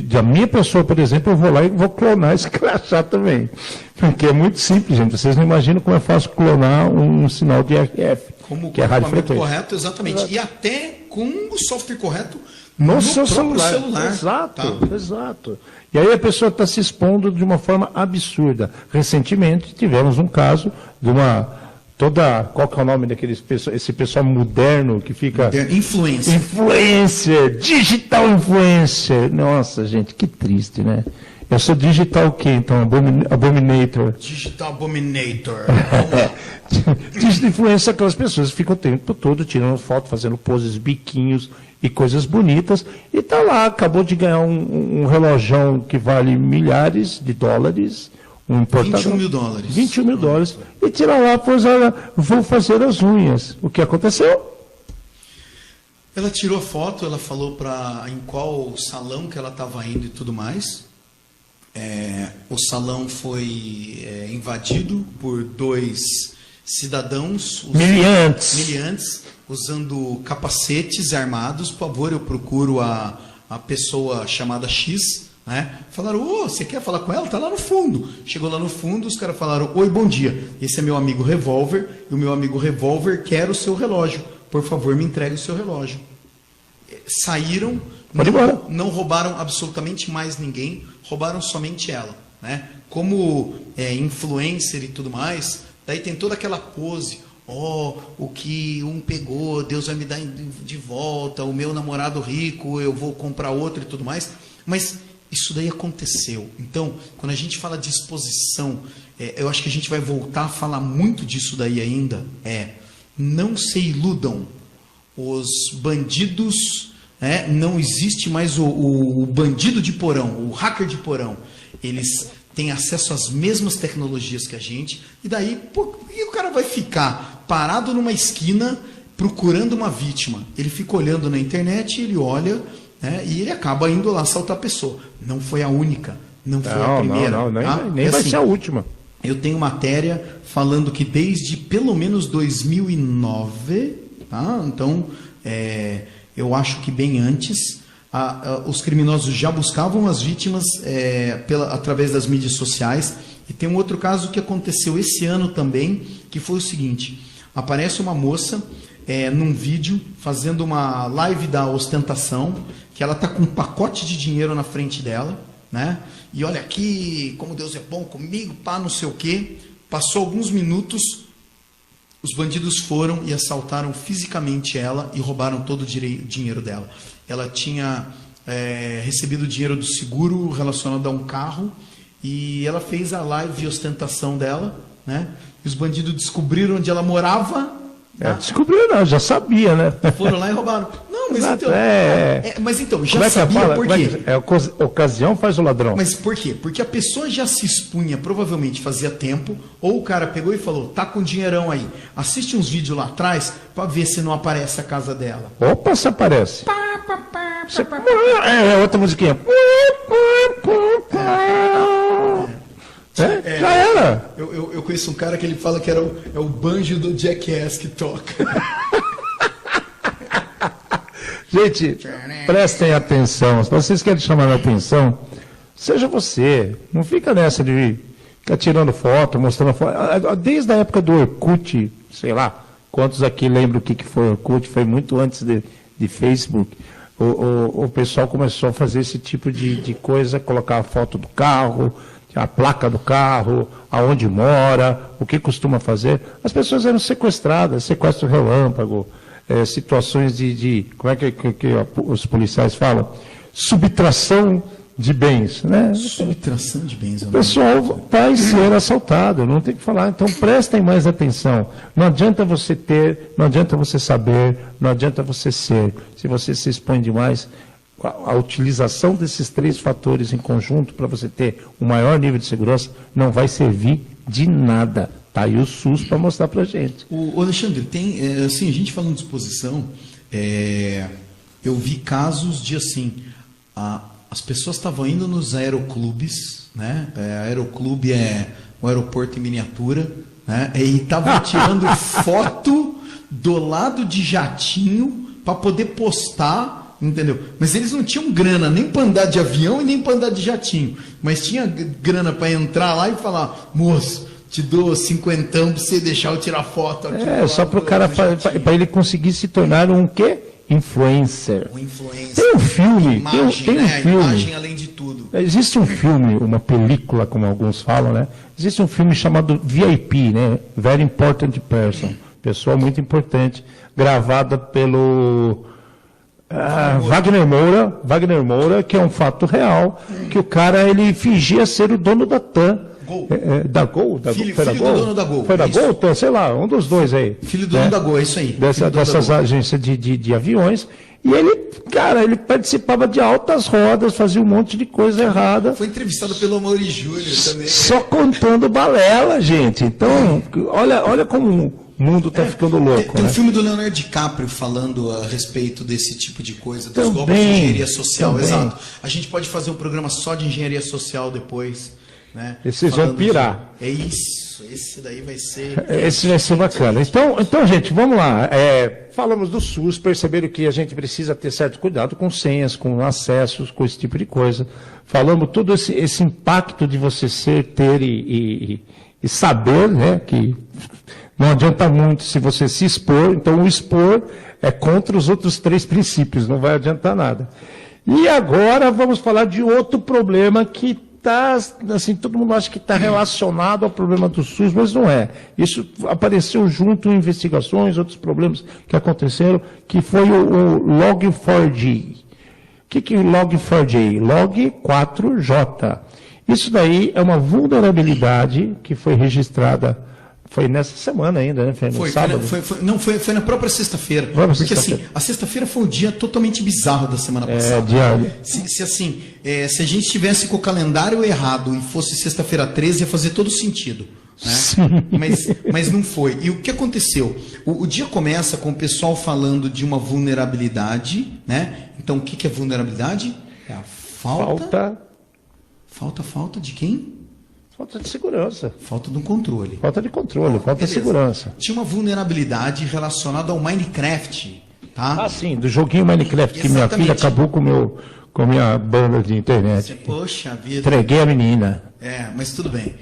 da minha pessoa, por exemplo, eu vou lá e vou clonar esse crachá também. Porque é muito simples, gente. Vocês não imaginam como é fácil clonar um sinal de RF. Como que o é equipamento radiofrequência. correto, exatamente. E até com o software correto No seu próprio celular. Exato, tá? exato. E aí a pessoa está se expondo de uma forma absurda. Recentemente tivemos um caso de qual que é o nome daqueles esse pessoal moderno que fica... Influência. Influencer, digital influencer. Nossa, gente, que triste, né? Eu sou digital o quê, então? Abominator. Digital Abominator. Digital influencer, aquelas pessoas que ficam o tempo todo tirando foto, fazendo poses, biquinhos e coisas bonitas, e tá lá, acabou de ganhar um relojão que vale milhares de dólares, um importador, 21 mil dólares. 21 mil dólares, e tira lá, pois olha, vou fazer as unhas. O que aconteceu? Ela tirou a foto, ela falou em qual salão que ela estava indo e tudo mais. O salão foi invadido por 2 cidadãos miliantes usando capacetes armados. Por favor, eu procuro a pessoa chamada X, né? Falaram, você quer falar com ela? Está lá no fundo. Chegou lá no fundo, os caras falaram, oi, bom dia, esse é meu amigo Revolver, e o meu amigo Revolver quer o seu relógio, por favor, me entregue o seu relógio. Saíram, não roubaram absolutamente mais ninguém, roubaram somente ela, né? Como influencer e tudo mais, daí tem toda aquela pose, o que um pegou, Deus vai me dar de volta, o meu namorado rico, eu vou comprar outro e tudo mais, mas isso daí aconteceu. Então, quando a gente fala de exposição, eu acho que a gente vai voltar a falar muito disso daí ainda, não se iludam, os bandidos, não existe mais o bandido de porão, o hacker de porão, eles têm acesso às mesmas tecnologias que a gente, e daí, por que o cara vai ficar parado numa esquina procurando uma vítima? Ele fica olhando na internet, ele olha, e ele acaba indo lá assaltar a pessoa. Não foi a única, não foi a primeira. Nem vai ser a última. Eu tenho matéria falando que desde pelo menos 2009, tá? Então, eu acho que bem antes, os criminosos já buscavam as vítimas através das mídias sociais. E tem um outro caso que aconteceu esse ano também, que foi o seguinte: aparece uma moça num vídeo fazendo uma live da ostentação, que ela está com um pacote de dinheiro na frente dela, né? E olha aqui, como Deus é bom comigo, pá, não sei o quê. Passou alguns minutos, os bandidos foram e assaltaram fisicamente ela e roubaram todo o dinheiro dela. Ela tinha recebido dinheiro do seguro relacionado a um carro, e ela fez a live de ostentação dela, né? E os bandidos descobriram onde ela morava. Descobriram não, já sabia, né? Foram lá e roubaram. Não, mas Exato, então... Mas então, já sabia por quê? Ocasião faz o ladrão. Mas por quê? Porque a pessoa já se expunha, provavelmente fazia tempo, ou o cara pegou e falou, tá com dinheirão aí, assiste uns vídeos lá atrás para ver se não aparece a casa dela. Opa, se aparece. Outra musiquinha. Já era. Eu conheço um cara que ele fala que é o banjo do Jackass que toca. Gente, prestem atenção. Se vocês querem chamar a atenção, seja você. Não fica nessa de ficar tirando foto, mostrando foto. Desde a época do Orkut, sei lá, quantos aqui lembram o que foi Orkut? Foi muito antes de Facebook. O pessoal começou a fazer esse tipo de coisa, colocar a foto do carro, a placa do carro, aonde mora, o que costuma fazer. As pessoas eram sequestradas, sequestro relâmpago, situações de como é que os policiais falam? Subtração de bens, né? Subtração de bens. O pessoal vai ser assaltado, não tem que falar. Então prestem mais atenção. Não adianta você ter, não adianta você saber, não adianta você ser. Se você se expõe demais, a utilização desses 3 fatores em conjunto para você ter um maior nível de segurança não vai servir de nada. Tá aí o SUS para mostrar para a gente. O Alexandre, tem, assim, a gente falando de exposição, eu vi casos de assim, as pessoas estavam indo nos aeroclubes, né? Aeroclube é um aeroporto em miniatura, né? E estavam tirando foto do lado de jatinho para poder postar, entendeu? Mas eles não tinham grana nem para andar de avião e nem para andar de jatinho, mas tinha grana para entrar lá e falar, moço, te dou 50 pra você deixar eu tirar foto aqui. Só para o cara, para ele conseguir se tornar um quê? Influencer. Um influencer. Tem um filme, Imagem, tem um né? filme. Imagem além de tudo. Existe um filme, uma película, como alguns falam, né? Existe um filme chamado VIP, né? Very Important Person. Pessoa muito importante, gravada pelo Wagner Moura, que é um fato real, que o cara, ele fingia ser o dono da TAM. Gol. Da Gol? Filho Foi da do Gol? dono da Gol. Foi da Isso. Gol? TAM, sei lá, um dos dois aí. Filho do dono da Gol, é isso aí. Filho do dono Dessas da Gol. agências de aviões. E ele, cara, ele participava de altas rodas, fazia um monte de coisa errada. Foi entrevistado pelo Amaury Júnior também. Só contando balela, gente. Então, olha como o mundo está ficando louco. Tem um né? filme do Leonardo DiCaprio falando a respeito desse tipo de coisa, dos Também, golpes de engenharia social. também. Exato. A gente pode fazer um programa só de engenharia social depois. Né? E vocês vão Falando pirar. É isso. Esse daí vai ser. Esse vai ser bacana. Então, gente, vamos lá. Falamos do SUS, perceberam que a gente precisa ter certo cuidado com senhas, com acessos, com esse tipo de coisa. Falamos todo esse impacto de você ter e saber, né, que não adianta muito se você se expor. Então, o expor é contra os outros 3 princípios, não vai adiantar nada. E agora vamos falar de outro problema que está, assim, todo mundo acha que está relacionado ao problema do SUS, mas não é. Isso apareceu junto em investigações, outros problemas que aconteceram, que foi o Log4j. O que é o Log4j? Log4j. Isso daí é uma vulnerabilidade que foi registrada, foi nessa semana ainda, né? Foi no sábado? Foi na própria sexta-feira. Porque assim, a sexta-feira foi um dia totalmente bizarro da semana passada. Se a gente tivesse com o calendário errado e fosse sexta-feira 13, ia fazer todo sentido. Né? Mas não foi. E o que aconteceu? O dia começa com o pessoal falando de uma vulnerabilidade, né? Então, o que é vulnerabilidade? É a falta de quem? Falta de segurança. Falta de um controle. Falta de controle, falta de segurança. Tinha uma vulnerabilidade relacionada ao Minecraft, tá? Ah, sim, do joguinho Minecraft, que minha Exatamente. filha acabou com a minha banda de internet. Poxa vida. Entreguei a menina. Mas tudo bem.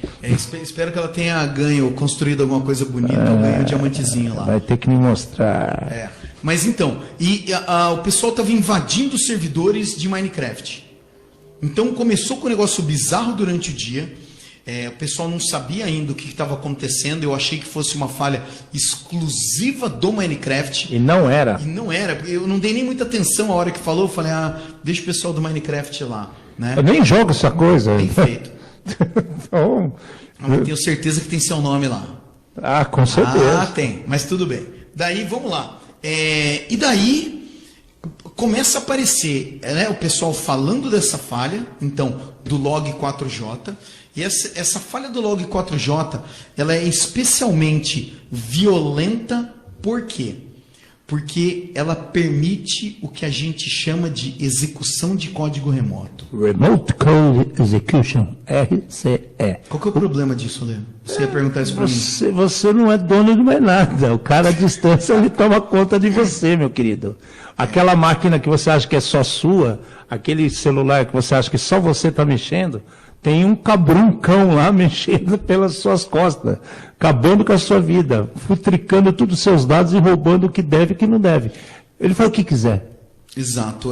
Espero que ela tenha construído alguma coisa bonita, ganho um diamantezinho lá. Vai ter que me mostrar. Mas então, o pessoal estava invadindo os servidores de Minecraft. Então começou com um negócio bizarro durante o dia. O pessoal não sabia ainda o que estava acontecendo. Eu achei que fosse uma falha exclusiva do Minecraft. E não era. Eu não dei nem muita atenção a hora que falou. Eu falei, deixa o pessoal do Minecraft lá. Né? Eu nem jogo essa coisa. Bem feito. Então, Eu tenho certeza que tem seu nome lá. Com certeza. Tem. Mas tudo bem. Daí, vamos lá. E daí começa a aparecer, né, o pessoal falando dessa falha, então, do Log4j. E essa falha do Log4j, ela é especialmente violenta, por quê? Porque ela permite o que a gente chama de execução de código remoto. Remote Code Execution, RCE. Qual que é o problema disso, Lê? Você ia perguntar isso para mim. Você não é dono de mais nada. O cara à distância, ele toma conta de você, meu querido. Aquela máquina que você acha que é só sua, aquele celular que você acha que só você está mexendo, tem um cabruncão lá mexendo pelas suas costas, acabando com a sua vida, futricando todos os seus dados e roubando o que deve e o que não deve. Ele faz o que quiser. Exato.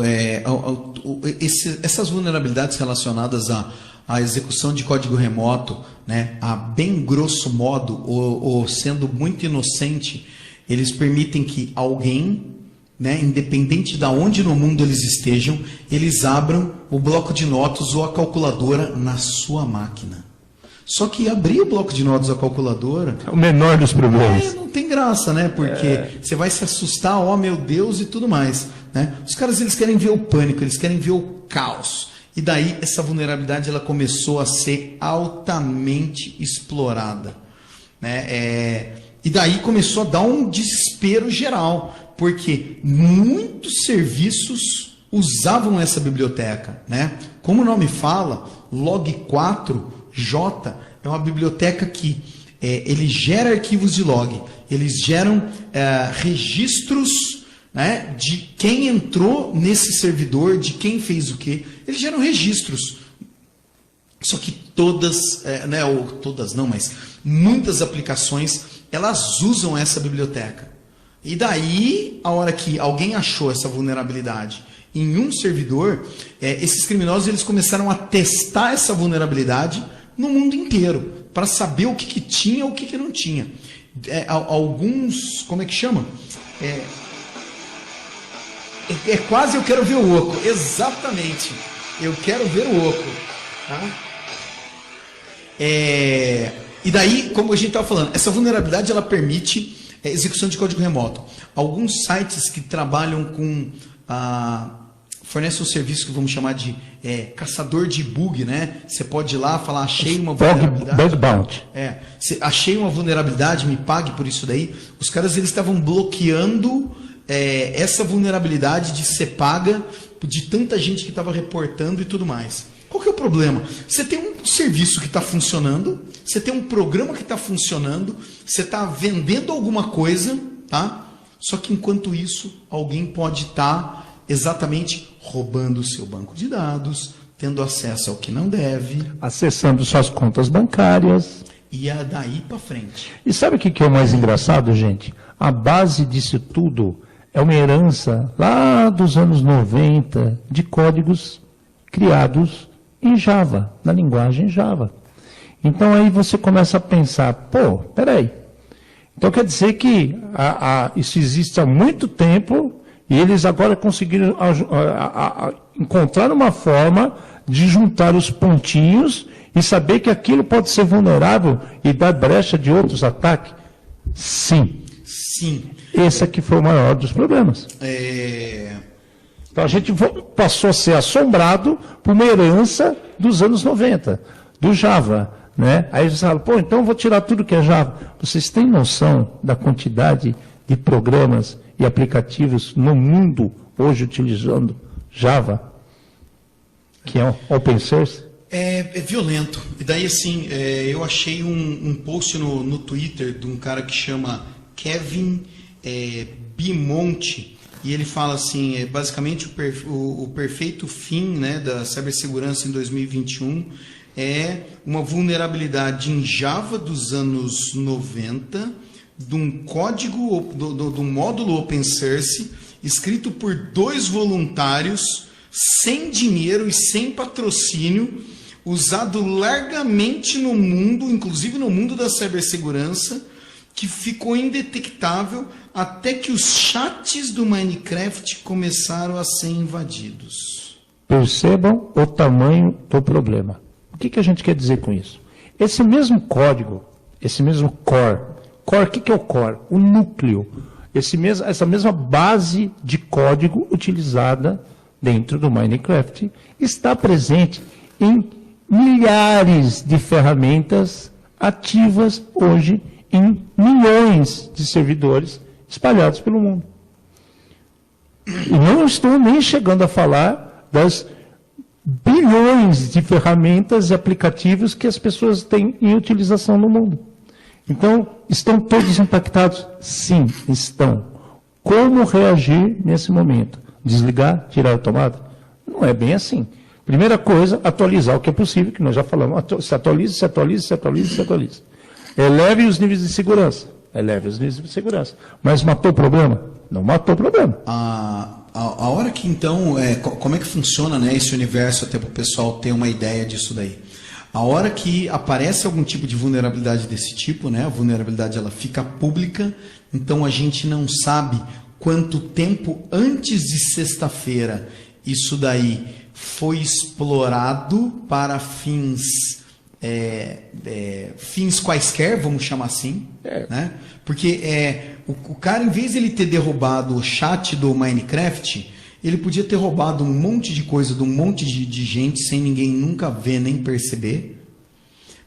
Essas vulnerabilidades relacionadas à execução de código remoto, né, a bem grosso modo, ou sendo muito inocente, eles permitem que alguém, né, independente de onde no mundo eles estejam, eles abram o bloco de notas ou a calculadora na sua máquina. Só que abrir o bloco de notas ou a calculadora... É o menor dos problemas. Não tem graça, né? Porque você vai se assustar, meu Deus, e tudo mais. Né? Os caras, eles querem ver o pânico, eles querem ver o caos. E daí, essa vulnerabilidade, ela começou a ser altamente explorada. Né? E daí começou a dar um desespero geral, porque muitos serviços usavam essa biblioteca. Né? Como o nome fala, Log4j é uma biblioteca que ele gera arquivos de log, eles geram registros, né, de quem entrou nesse servidor, de quem fez o quê. Eles geram registros. Só que todas, né, ou todas não, mas muitas aplicações, elas usam essa biblioteca. E daí, a hora que alguém achou essa vulnerabilidade em um servidor, esses criminosos eles começaram a testar essa vulnerabilidade no mundo inteiro, para saber o que tinha ou o que não tinha. Alguns, como é que chama? Quase eu quero ver o oco, exatamente. Eu quero ver o oco. Tá? E daí, como a gente estava falando, essa vulnerabilidade ela permite execução de código remoto. Alguns sites que trabalham com fornecem um serviço que vamos chamar de caçador de bug, né? Você pode ir lá falar, achei uma vulnerabilidade. Bug bounty. Achei uma vulnerabilidade, me pague por isso daí. Os caras eles estavam bloqueando essa vulnerabilidade de ser paga de tanta gente que estava reportando e tudo mais. Qual que é o problema? Você tem um serviço que está funcionando, você tem um programa que está funcionando, você está vendendo alguma coisa, tá? Só que enquanto isso, alguém pode estar exatamente roubando o seu banco de dados, tendo acesso ao que não deve. Acessando suas contas bancárias. E daí para frente. E sabe o que é o mais engraçado, gente? A base disso tudo é uma herança lá dos anos 90 de códigos criados em Java, na linguagem Java. Então aí você começa a pensar, pô, peraí. Então quer dizer que isso existe há muito tempo e eles agora conseguiram encontrar uma forma de juntar os pontinhos e saber que aquilo pode ser vulnerável e dar brecha de outros ataques? Sim. Sim. Esse aqui foi o maior dos problemas. Então a gente passou a ser assombrado por uma herança dos anos 90, do Java. Né? Aí você fala, pô, então eu vou tirar tudo que é Java. Vocês têm noção da quantidade de programas e aplicativos no mundo hoje utilizando Java, que é open source? É violento. E daí, assim, eu achei um post no Twitter de um cara que chama Kevin Bimonte, e ele fala assim, basicamente o perfeito fim, né, da cibersegurança em 2021 é uma vulnerabilidade em Java dos anos 90, de um código, do módulo open source, escrito por 2 voluntários, sem dinheiro e sem patrocínio, usado largamente no mundo, inclusive no mundo da cibersegurança, que ficou indetectável até que os chats do Minecraft começaram a ser invadidos. Percebam o tamanho do problema. O que a gente quer dizer com isso? Esse mesmo código, esse mesmo core, o que é o core? O núcleo. Essa mesma base de código utilizada dentro do Minecraft está presente em milhares de ferramentas ativas hoje em milhões de servidores espalhados pelo mundo. E não estou nem chegando a falar das bilhões de ferramentas e aplicativos que as pessoas têm em utilização no mundo. Então, estão todos impactados? Sim, estão. Como reagir nesse momento? Desligar, tirar a tomada? Não é bem assim. Primeira coisa, atualizar o que é possível, que nós já falamos. Se atualiza. Eleve os níveis de segurança. Mas matou o problema? Não matou o problema. A hora que, então, como é que funciona, né, esse universo, até para o pessoal ter uma ideia disso daí? A hora que aparece algum tipo de vulnerabilidade desse tipo, né, a vulnerabilidade ela fica pública, então a gente não sabe quanto tempo antes de sexta-feira isso daí foi explorado para fins quaisquer, vamos chamar assim, né? Porque o cara, em vez de ele ter derrubado o chat do Minecraft, ele podia ter roubado um monte de coisa de um monte de gente sem ninguém nunca ver nem perceber.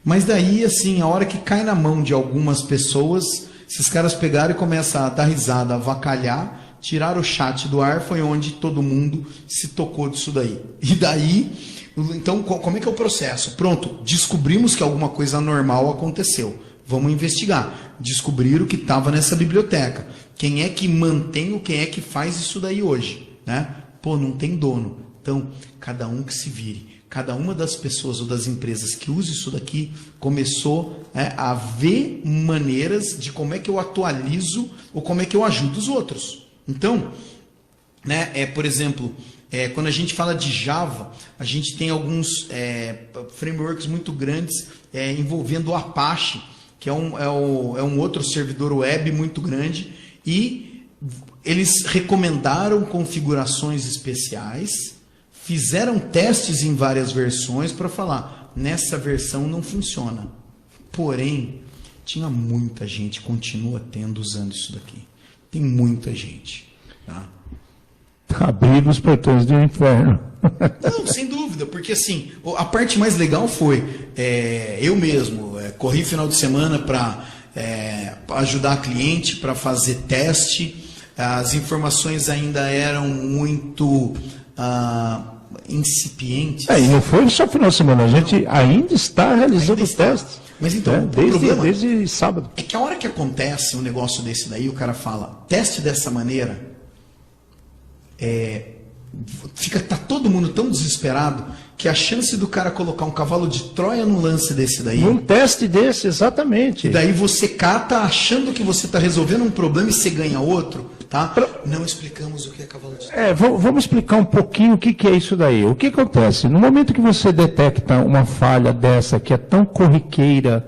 Mas daí, assim, a hora que cai na mão de algumas pessoas, esses caras pegaram e começam a dar risada, a avacalhar, tiraram o chat do ar, foi onde todo mundo se tocou disso daí. E daí, então, como é que é o processo? Pronto, descobrimos que alguma coisa anormal aconteceu. Vamos investigar. Descobriram que estava nessa biblioteca. Quem é que mantém ou quem é que faz isso daí hoje? Né? Pô, não tem dono. Então, cada um que se vire. cada uma das pessoas ou das empresas que usa isso daqui começou a ver maneiras de como é que eu atualizo ou como é que eu ajudo os outros. Então, por exemplo, quando a gente fala de Java, a gente tem alguns frameworks muito grandes envolvendo o Apache, que é um outro servidor web muito grande, e eles recomendaram configurações especiais, fizeram testes em várias versões para falar, nessa versão não funciona. Porém, tinha muita gente, continua usando isso daqui. Tem muita gente. Tá? Abrir os portões do inferno. Não, sem dúvida, porque assim, a parte mais legal foi, eu mesmo corri final de semana para ajudar a cliente, para fazer teste. As informações ainda eram muito incipientes. E não foi só final de semana, a gente ainda está realizando os testes. Mas então, desde sábado. É que a hora que acontece um negócio desse daí, o cara fala, teste dessa maneira, tá todo mundo tão desesperado que a chance do cara colocar um cavalo de Troia num lance desse daí... Um teste desse, exatamente. E daí você cata achando que você está resolvendo um problema e você ganha outro, tá? Não explicamos o que é cavalo de Troia. Vamos explicar um pouquinho o que é isso daí. O que acontece? No momento que você detecta uma falha dessa que é tão corriqueira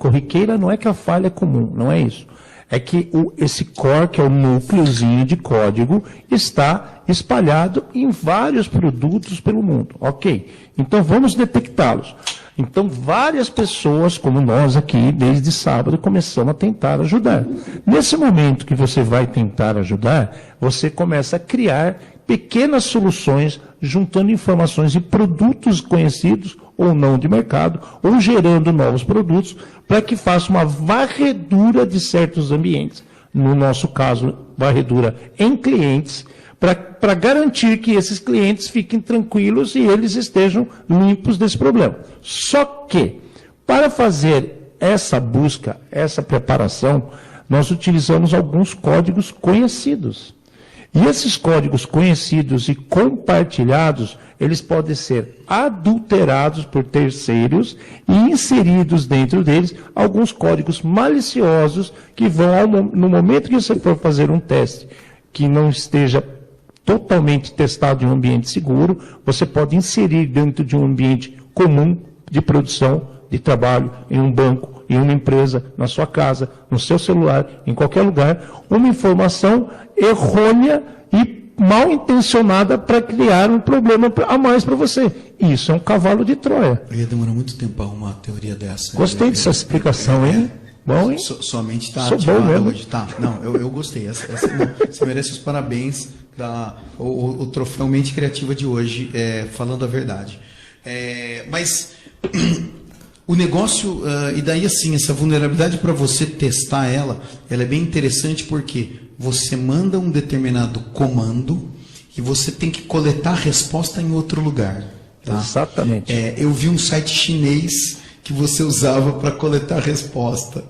não é que a falha é comum, não é isso. É que esse core, que é o núcleozinho de código, está espalhado em vários produtos pelo mundo. Ok, então vamos detectá-los. Então várias pessoas, como nós aqui, desde sábado, começamos a tentar ajudar. Nesse momento que você vai tentar ajudar, você começa a criar pequenas soluções, juntando informações de produtos conhecidos ou não de mercado, ou gerando novos produtos, para que faça uma varredura de certos ambientes. No nosso caso, varredura em clientes, para garantir que esses clientes fiquem tranquilos e eles estejam limpos desse problema. Só que, para fazer essa busca, essa preparação, nós utilizamos alguns códigos conhecidos. E esses códigos conhecidos e compartilhados, eles podem ser adulterados por terceiros e inseridos dentro deles alguns códigos maliciosos que vão, no momento que você for fazer um teste que não esteja totalmente testado em um ambiente seguro, você pode inserir dentro de um ambiente comum de produção, de trabalho, em um banco, em uma empresa, na sua casa, no seu celular, em qualquer lugar, uma informação errônea e mal intencionada para criar um problema a mais para você. Isso é um cavalo de Troia. Eu ia demorar muito tempo para arrumar uma teoria dessa. Gostei dessa explicação, hein? Bom, hein? Sua mente está Sou bom mesmo. hoje. Tá. Não, eu gostei. Você merece os parabéns, o troféu Mente Criativa de hoje, falando a verdade. Mas o negócio, e daí assim, essa vulnerabilidade para você testar ela é bem interessante porque você manda um determinado comando e você tem que coletar a resposta em outro lugar. Tá? Exatamente. Eu vi um site chinês que você usava para coletar a resposta.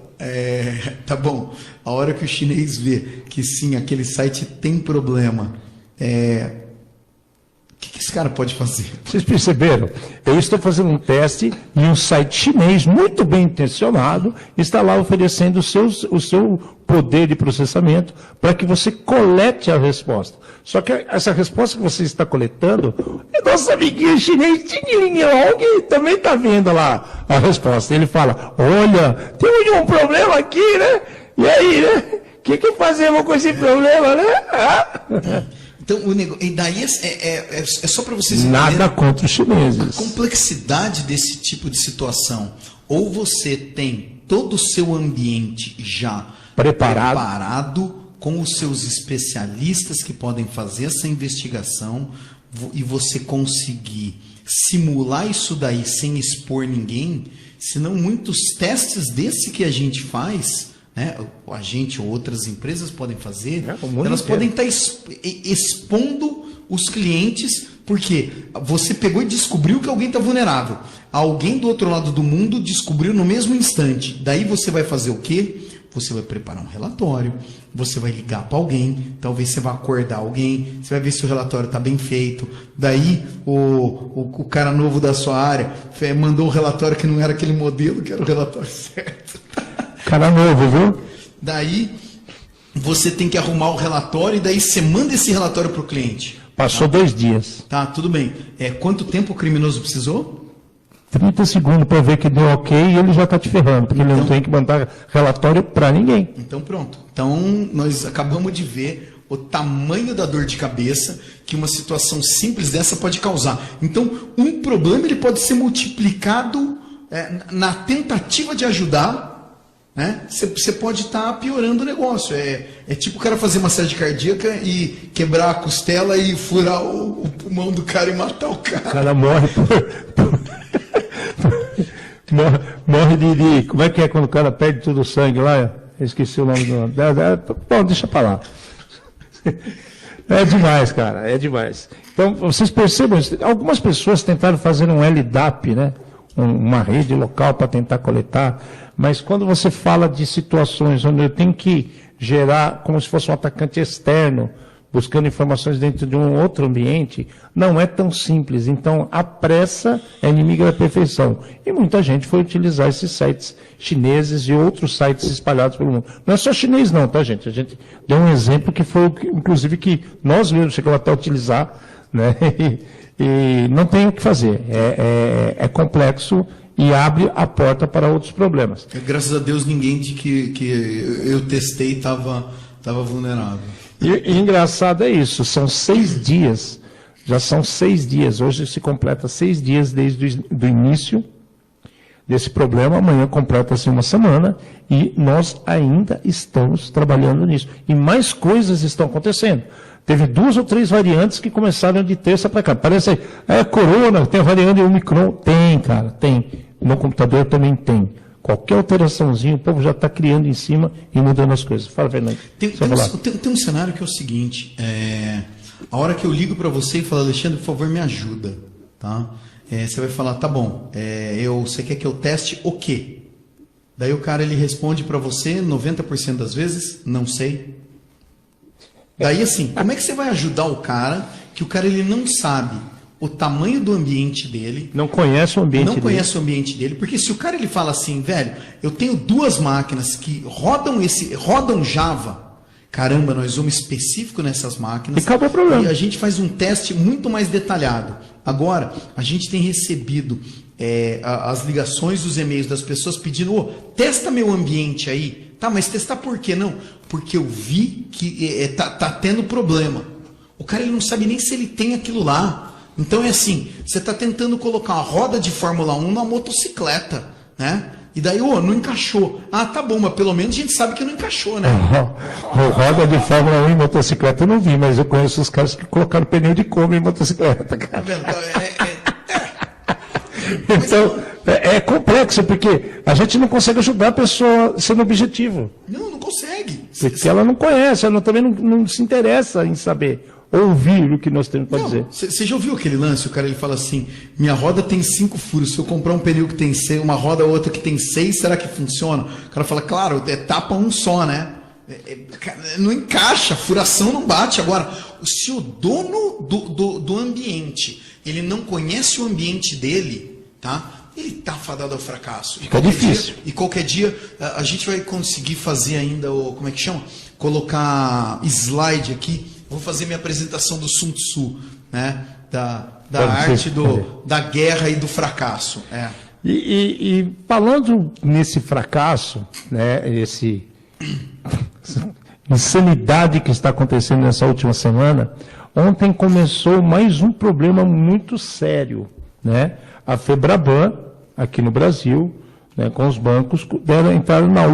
Tá bom, a hora que o chinês vê que sim, aquele site tem problema, o que esse cara pode fazer? Vocês perceberam? Eu estou fazendo um teste em um site chinês muito bem intencionado, está lá oferecendo o seu poder de processamento para que você colete a resposta. Só que essa resposta que você está coletando, nosso amiguinho chinês, Ting Hong, também está vendo lá a resposta. Ele fala, olha, temos um problema aqui, né? E aí, né? O que fazemos com esse problema, né? Então, e daí é só para vocês entenderem. Nada contra os chineses. A complexidade desse tipo de situação. Ou você tem todo o seu ambiente já preparado com os seus especialistas que podem fazer essa investigação e você conseguir simular isso daí sem expor ninguém, senão muitos testes desse que a gente faz, né, a gente ou outras empresas podem fazer, elas podem estar expondo os clientes, porque você pegou e descobriu que alguém está vulnerável. Alguém do outro lado do mundo descobriu no mesmo instante. Daí você vai fazer o quê? você vai preparar um relatório, você vai ligar para alguém, talvez você vá acordar alguém, você vai ver se o relatório está bem feito. Daí o cara novo da sua área mandou um relatório que não era aquele modelo, que era o relatório certo. Cara novo, viu? Daí você tem que arrumar o relatório e daí você manda esse relatório para o cliente. Passou 2 dias. Tá, tudo bem. Quanto tempo o criminoso precisou? 30 segundos para ver que deu ok e ele já está te ferrando, porque ele não tem que mandar relatório para ninguém. Então pronto. Então nós acabamos de ver o tamanho da dor de cabeça que uma situação simples dessa pode causar. Então um problema ele pode ser multiplicado na tentativa de ajudar, né? Você pode estar piorando o negócio. É tipo o cara fazer massagem cardíaca e quebrar a costela e furar o pulmão do cara e matar o cara. O cara morre morre de... Como é que é quando o cara perde todo o sangue lá? Eu esqueci o nome do... Bom, deixa pra lá. É demais, cara, é demais. Então, vocês percebam, algumas pessoas tentaram fazer um LDAP, né? Uma rede local para tentar coletar, mas quando você fala de situações onde eu tenho que gerar como se fosse um atacante externo, buscando informações dentro de um outro ambiente, não é tão simples. Então, a pressa é inimiga da perfeição. E muita gente foi utilizar esses sites chineses e outros sites espalhados pelo mundo. Não é só chinês não, tá, gente? A gente deu um exemplo que foi, inclusive, que nós mesmos chegamos até a utilizar, né? E não tem o que fazer. É complexo e abre a porta para outros problemas. Graças a Deus, ninguém de que eu testei estava vulnerável. E engraçado é isso, são 6 dias, já são 6 dias, hoje se completa 6 dias desde o início desse problema, amanhã completa-se 1 semana e nós ainda estamos trabalhando nisso. E mais coisas estão acontecendo. Teve 2 ou 3 variantes que começaram de terça para cá. Parece aí, corona, tem a variante Omicron. Tem, cara, tem. No computador também tem. Qualquer alteraçãozinha, o povo já está criando em cima e mudando as coisas. Fala, Fernando. Tem um cenário que é o seguinte, a hora que eu ligo para você e falo, Alexandre, por favor, me ajuda. Tá? Você vai falar, tá bom, você quer que eu teste o quê? Daí o cara ele responde para você, 90% das vezes, não sei. Daí assim, como é que você vai ajudar o cara, que o cara ele não sabe o tamanho do ambiente dele. Não conhece o ambiente dele. Não conhece o ambiente dele. Porque se o cara ele fala assim, velho, eu tenho 2 máquinas que rodam Java. Caramba, nós vamos específico nessas máquinas. E acabou o problema. E a gente faz um teste muito mais detalhado. Agora, a gente tem recebido as ligações, os e-mails das pessoas pedindo, testa meu ambiente aí. Tá, mas testar por quê? Não, porque eu vi que tá tendo problema. O cara ele não sabe nem se ele tem aquilo lá. Então é assim, você está tentando colocar uma roda de Fórmula 1 na motocicleta, né? E daí, não encaixou. Ah, tá bom, mas pelo menos a gente sabe que não encaixou, né? Roda de Fórmula 1 em motocicleta eu não vi, mas eu conheço os caras que colocaram pneu de Kombi em motocicleta, cara. Tá vendo? Então, é complexo, porque a gente não consegue ajudar a pessoa sendo objetivo. Não consegue. Porque ela não conhece, ela também não se interessa em saber. Ouvir o que nós temos para dizer. Você já ouviu aquele lance? O cara ele fala assim: minha roda tem 5 furos. Se eu comprar um pneu que tem 6, uma roda outra que tem 6, será que funciona? O cara fala: claro, tapa um só, né? Não encaixa, a furação não bate. Agora, se o dono do ambiente ele não conhece o ambiente dele, tá? Ele está fadado ao fracasso. Fica difícil. E qualquer dia a gente vai conseguir fazer ainda como é que chama? Colocar slide aqui. Vou fazer minha apresentação do Sun Tzu, né? Da arte da guerra e do fracasso. E falando nesse fracasso, né? Essa insanidade que está acontecendo nessa última semana, ontem começou mais um problema muito sério, né? A Febraban, aqui no Brasil, né, com os bancos, entraram na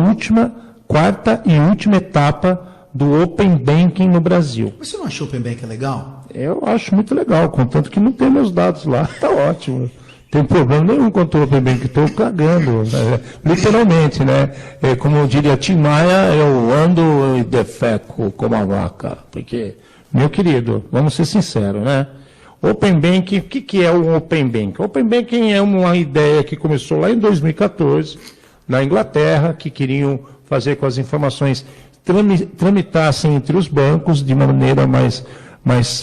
quarta e última etapa do Open Banking no Brasil. Mas você não achou o Open Banking legal? Eu acho muito legal, contanto que não tem meus dados lá, tá ótimo. Não tem problema nenhum quanto o Open Banking, estou cagando, né? Literalmente, né? Como diria Tim Maia, eu ando e defeco como a vaca, porque, meu querido, vamos ser sinceros, né? Open Banking, o que é o Open Banking? Open Banking é uma ideia que começou lá em 2014, na Inglaterra, que queriam fazer com as informações tramitassem entre os bancos de maneira mais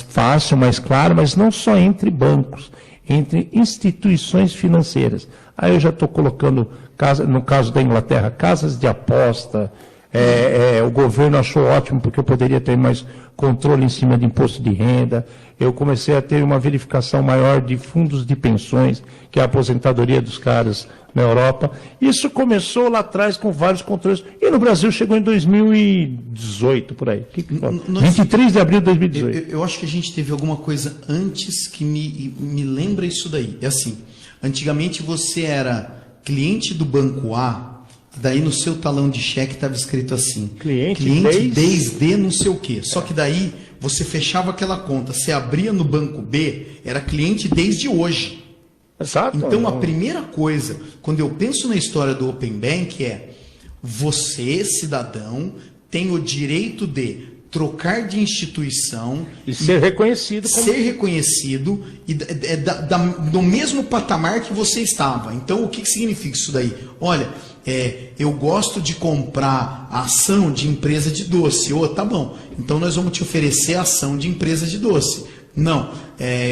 fácil, mais clara, mas não só entre bancos, entre instituições financeiras. Aí eu já estou colocando, no caso da Inglaterra, casas de aposta. O governo achou ótimo porque eu poderia ter mais controle em cima de imposto de renda. Eu comecei a ter uma verificação maior de fundos de pensões, que é a aposentadoria dos caras na Europa. Isso começou lá atrás com vários controles. E no Brasil chegou em 2018, por aí. 23 de abril de 2018. Eu acho que a gente teve alguma coisa antes que me lembra isso daí. É assim, antigamente você era cliente do Banco A, daí no seu talão de cheque estava escrito assim, cliente desde não sei o quê. Só que daí você fechava aquela conta, você abria no banco B, era cliente desde hoje. Exato. Então a primeira coisa, quando eu penso na história do Open Bank é, você, cidadão, tem o direito de trocar de instituição e ser reconhecido como... ser reconhecido e no mesmo patamar que você estava. Então o que significa isso daí? Olha, eu gosto de comprar a ação de empresa de doce. Tá bom, então nós vamos te oferecer a ação de empresa de doce. Não,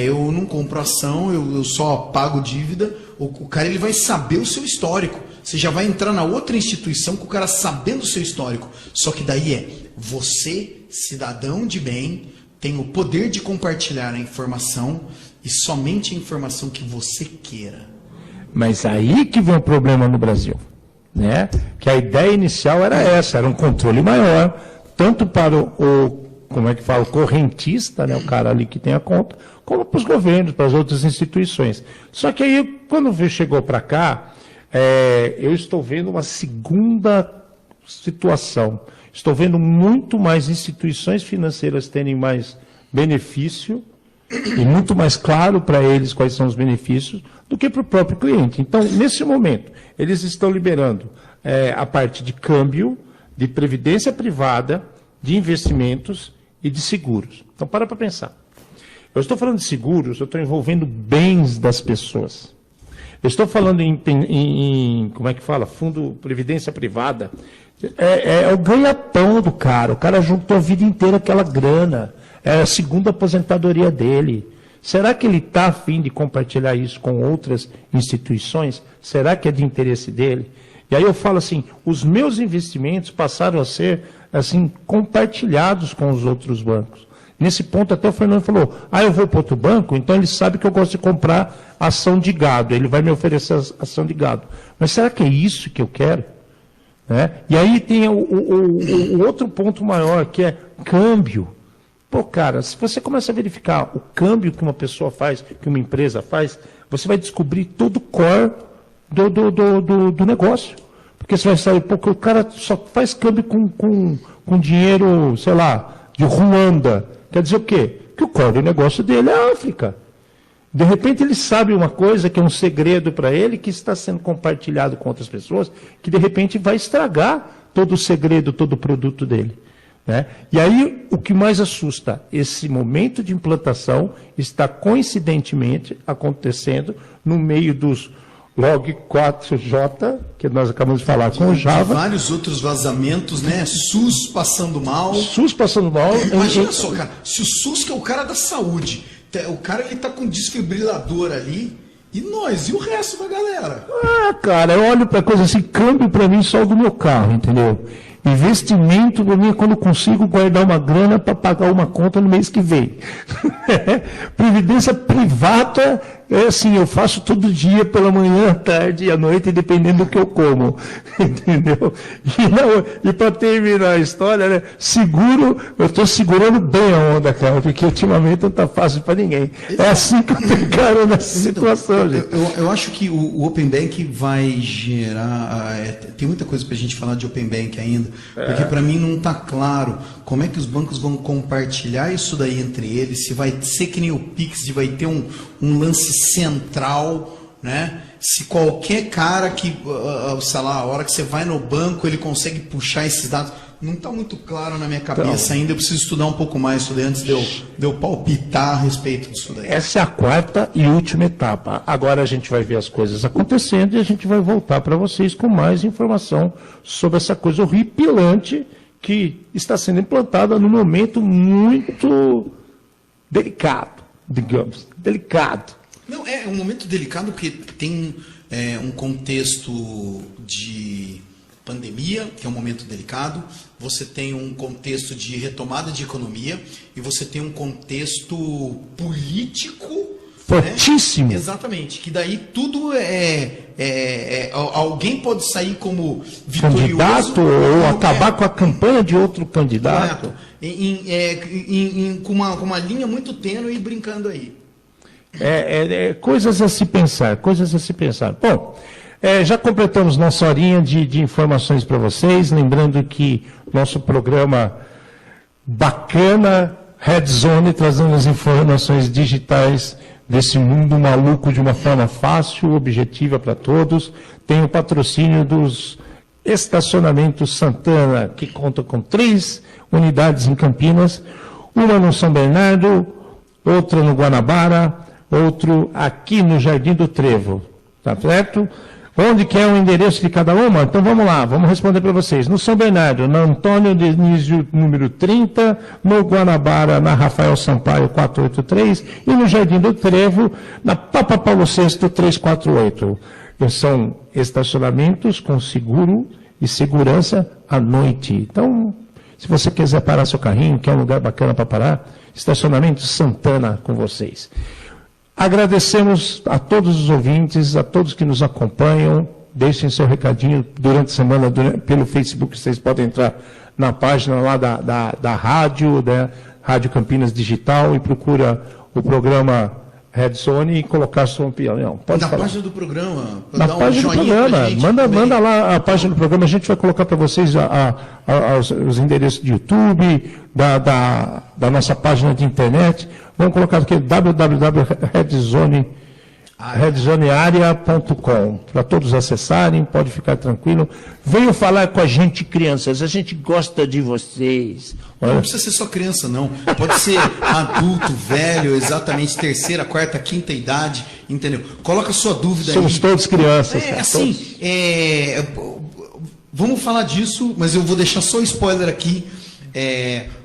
eu não compro ação, eu só pago dívida. O cara ele vai saber o seu histórico. Você já vai entrar na outra instituição com o cara sabendo o seu histórico. Só que daí você, cidadão de bem, tem o poder de compartilhar a informação e somente a informação que você queira. Mas aí que vem o problema no Brasil, né? Que a ideia inicial era essa, era um controle maior, tanto para o correntista, né? O cara ali que tem a conta, como para os governos, para as outras instituições. Só que aí, quando chegou para cá, eu estou vendo uma segunda situação. Estou vendo muito mais instituições financeiras terem mais benefício e muito mais claro para eles quais são os benefícios do que para o próprio cliente. Então, nesse momento, eles estão liberando a parte de câmbio, de previdência privada, de investimentos e de seguros. Então, para pensar. Eu estou falando de seguros, eu estou envolvendo bens das pessoas. Eu estou falando em fundo previdência privada. É o ganha-pão do cara. O cara juntou a vida inteira aquela grana. É a segunda aposentadoria dele. Será que ele está a fim de compartilhar isso com outras instituições? Será que é de interesse dele? E aí eu falo assim, os meus investimentos passaram a ser assim compartilhados com os outros bancos. Nesse ponto até o Fernando falou, eu vou para outro banco, então ele sabe que eu gosto de comprar ação de gado, ele vai me oferecer ação de gado. Mas será que é isso que eu quero? E aí tem o outro ponto maior, que é câmbio. Pô, cara, se você começa a verificar o câmbio que uma pessoa faz, que uma empresa faz, você vai descobrir todo o core do negócio. Porque você vai saber, porque o cara só faz câmbio com dinheiro, sei lá, de Ruanda. Quer dizer o quê? Que o core do negócio dele é a África. De repente ele sabe uma coisa que é um segredo para ele, que está sendo compartilhado com outras pessoas, que de repente vai estragar todo o segredo, todo o produto dele. E aí, o que mais assusta, esse momento de implantação está coincidentemente acontecendo no meio dos log 4J, que nós acabamos de falar com o Java. Vários outros vazamentos, né? SUS passando mal. SUS passando mal. Imagina só, cara, se o SUS, que é o cara da saúde, o cara ele tá com desfibrilador ali, e nós, e o resto da galera? Cara, eu olho para coisa assim, câmbio para mim só do meu carro, entendeu? Investimento para mim é quando eu consigo guardar uma grana para pagar uma conta no mês que vem. Previdência privada é assim, eu faço todo dia, pela manhã, à tarde e à noite, dependendo do que eu como. Entendeu? E para terminar a história, né, seguro, eu estou segurando bem a onda, cara, porque ultimamente não está fácil para ninguém. É assim que eu estou encarando essa situação, gente. Eu acho que o Open Bank vai gerar... tem muita coisa para a gente falar de Open Bank ainda, porque para mim não está claro como é que os bancos vão compartilhar isso daí entre eles, se vai ser que nem o Pix, se vai ter um lance central, né? Se qualquer cara que, sei lá, a hora que você vai no banco, ele consegue puxar esses dados. Não está muito claro na minha cabeça ainda, eu preciso estudar um pouco mais sobre antes de eu palpitar a respeito disso daí. Essa é a quarta e última etapa. Agora a gente vai ver as coisas acontecendo e a gente vai voltar para vocês com mais informação sobre essa coisa horripilante que está sendo implantada num momento muito delicado, digamos. Delicado. Não, é um momento delicado porque tem um contexto de pandemia, que é um momento delicado, você tem um contexto de retomada de economia e você tem um contexto político fortíssimo. Né? Exatamente, que daí tudo alguém pode sair como vitorioso candidato ou acabar com a campanha de outro candidato. Com uma linha muito tênue e brincando aí. Coisas a se pensar, coisas a se pensar. Bom, já completamos nossa horinha de informações para vocês, lembrando que nosso programa bacana, Red Zone, trazendo as informações digitais desse mundo maluco de uma forma fácil, objetiva para todos, tem o patrocínio dos Estacionamentos Santana, que conta com 3 unidades em Campinas, uma no São Bernardo, outra no Guanabara, outro aqui no Jardim do Trevo, tá certo? Onde que é o endereço de cada uma? Então vamos lá, vamos responder para vocês. No São Bernardo, na Antônio Dionísio, número 30, no Guanabara, na Rafael Sampaio, 483, e no Jardim do Trevo, na Papa Paulo VI, 348. São estacionamentos com seguro e segurança à noite. Então, se você quiser parar seu carrinho, quer um lugar bacana para parar, Estacionamento Santana com vocês. Agradecemos a todos os ouvintes, a todos que nos acompanham. Deixem seu recadinho durante a semana pelo Facebook. Vocês podem entrar na página lá da rádio, da Rádio Campinas Digital, e procura o programa Red Zone e colocar sua opinião. Na página do programa. Na página do programa. Manda lá a página do programa. A gente vai colocar para vocês os endereços de YouTube, da nossa página de internet. Vamos colocar aqui www.redzonearea.com para todos acessarem, pode ficar tranquilo. Venham falar com a gente, crianças, a gente gosta de vocês. Não precisa ser só criança, não. Pode ser adulto, velho, exatamente, 3ª, 4ª, 5ª idade, entendeu? Coloca a sua dúvida aí. Somos todos crianças. Vamos falar disso, mas eu vou deixar só um spoiler aqui.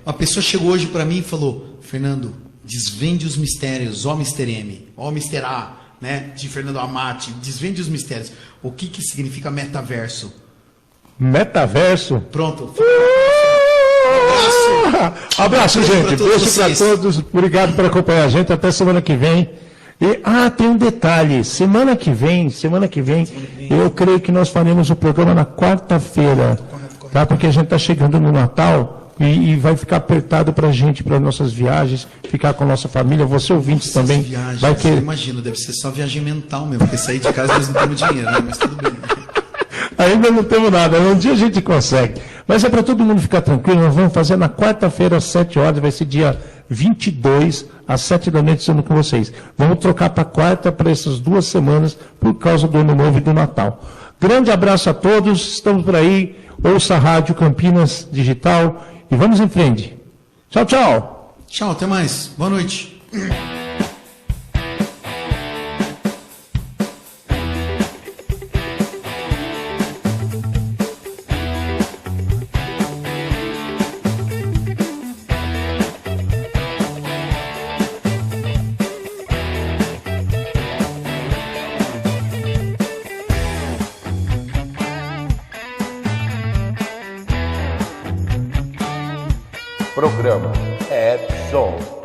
Uma pessoa chegou hoje para mim e falou: Fernando, desvende os mistérios, ó Mr. M, ó Mr. A, né, de Fernando Amati, desvende os mistérios. O que significa metaverso? Metaverso? Pronto. Abraço, gente. Beijo para todos. Obrigado por acompanhar a gente. Até semana que vem. Tem um detalhe. Semana que vem, eu creio que nós faremos o programa na quarta-feira, tá? Porque a gente está chegando no Natal. E vai ficar apertado para a gente, para nossas viagens, ficar com a nossa família. Você ouvinte também viagens, vai querer. Imagina, deve ser só viagem mental mesmo, porque sair de casa nós não temos dinheiro, né? Mas tudo bem. Ainda não temos nada, um dia a gente consegue. Mas é para todo mundo ficar tranquilo, nós vamos fazer na quarta-feira às 7 horas, vai ser dia 22, às 7 da noite, estando com vocês. Vamos trocar para quarta, para essas 2 semanas, por causa do Ano Novo e do Natal. Grande abraço a todos, estamos por aí, ouça a Rádio Campinas Digital. E vamos em frente. Tchau, tchau. Tchau, até mais. Boa noite. Programa Red Zone.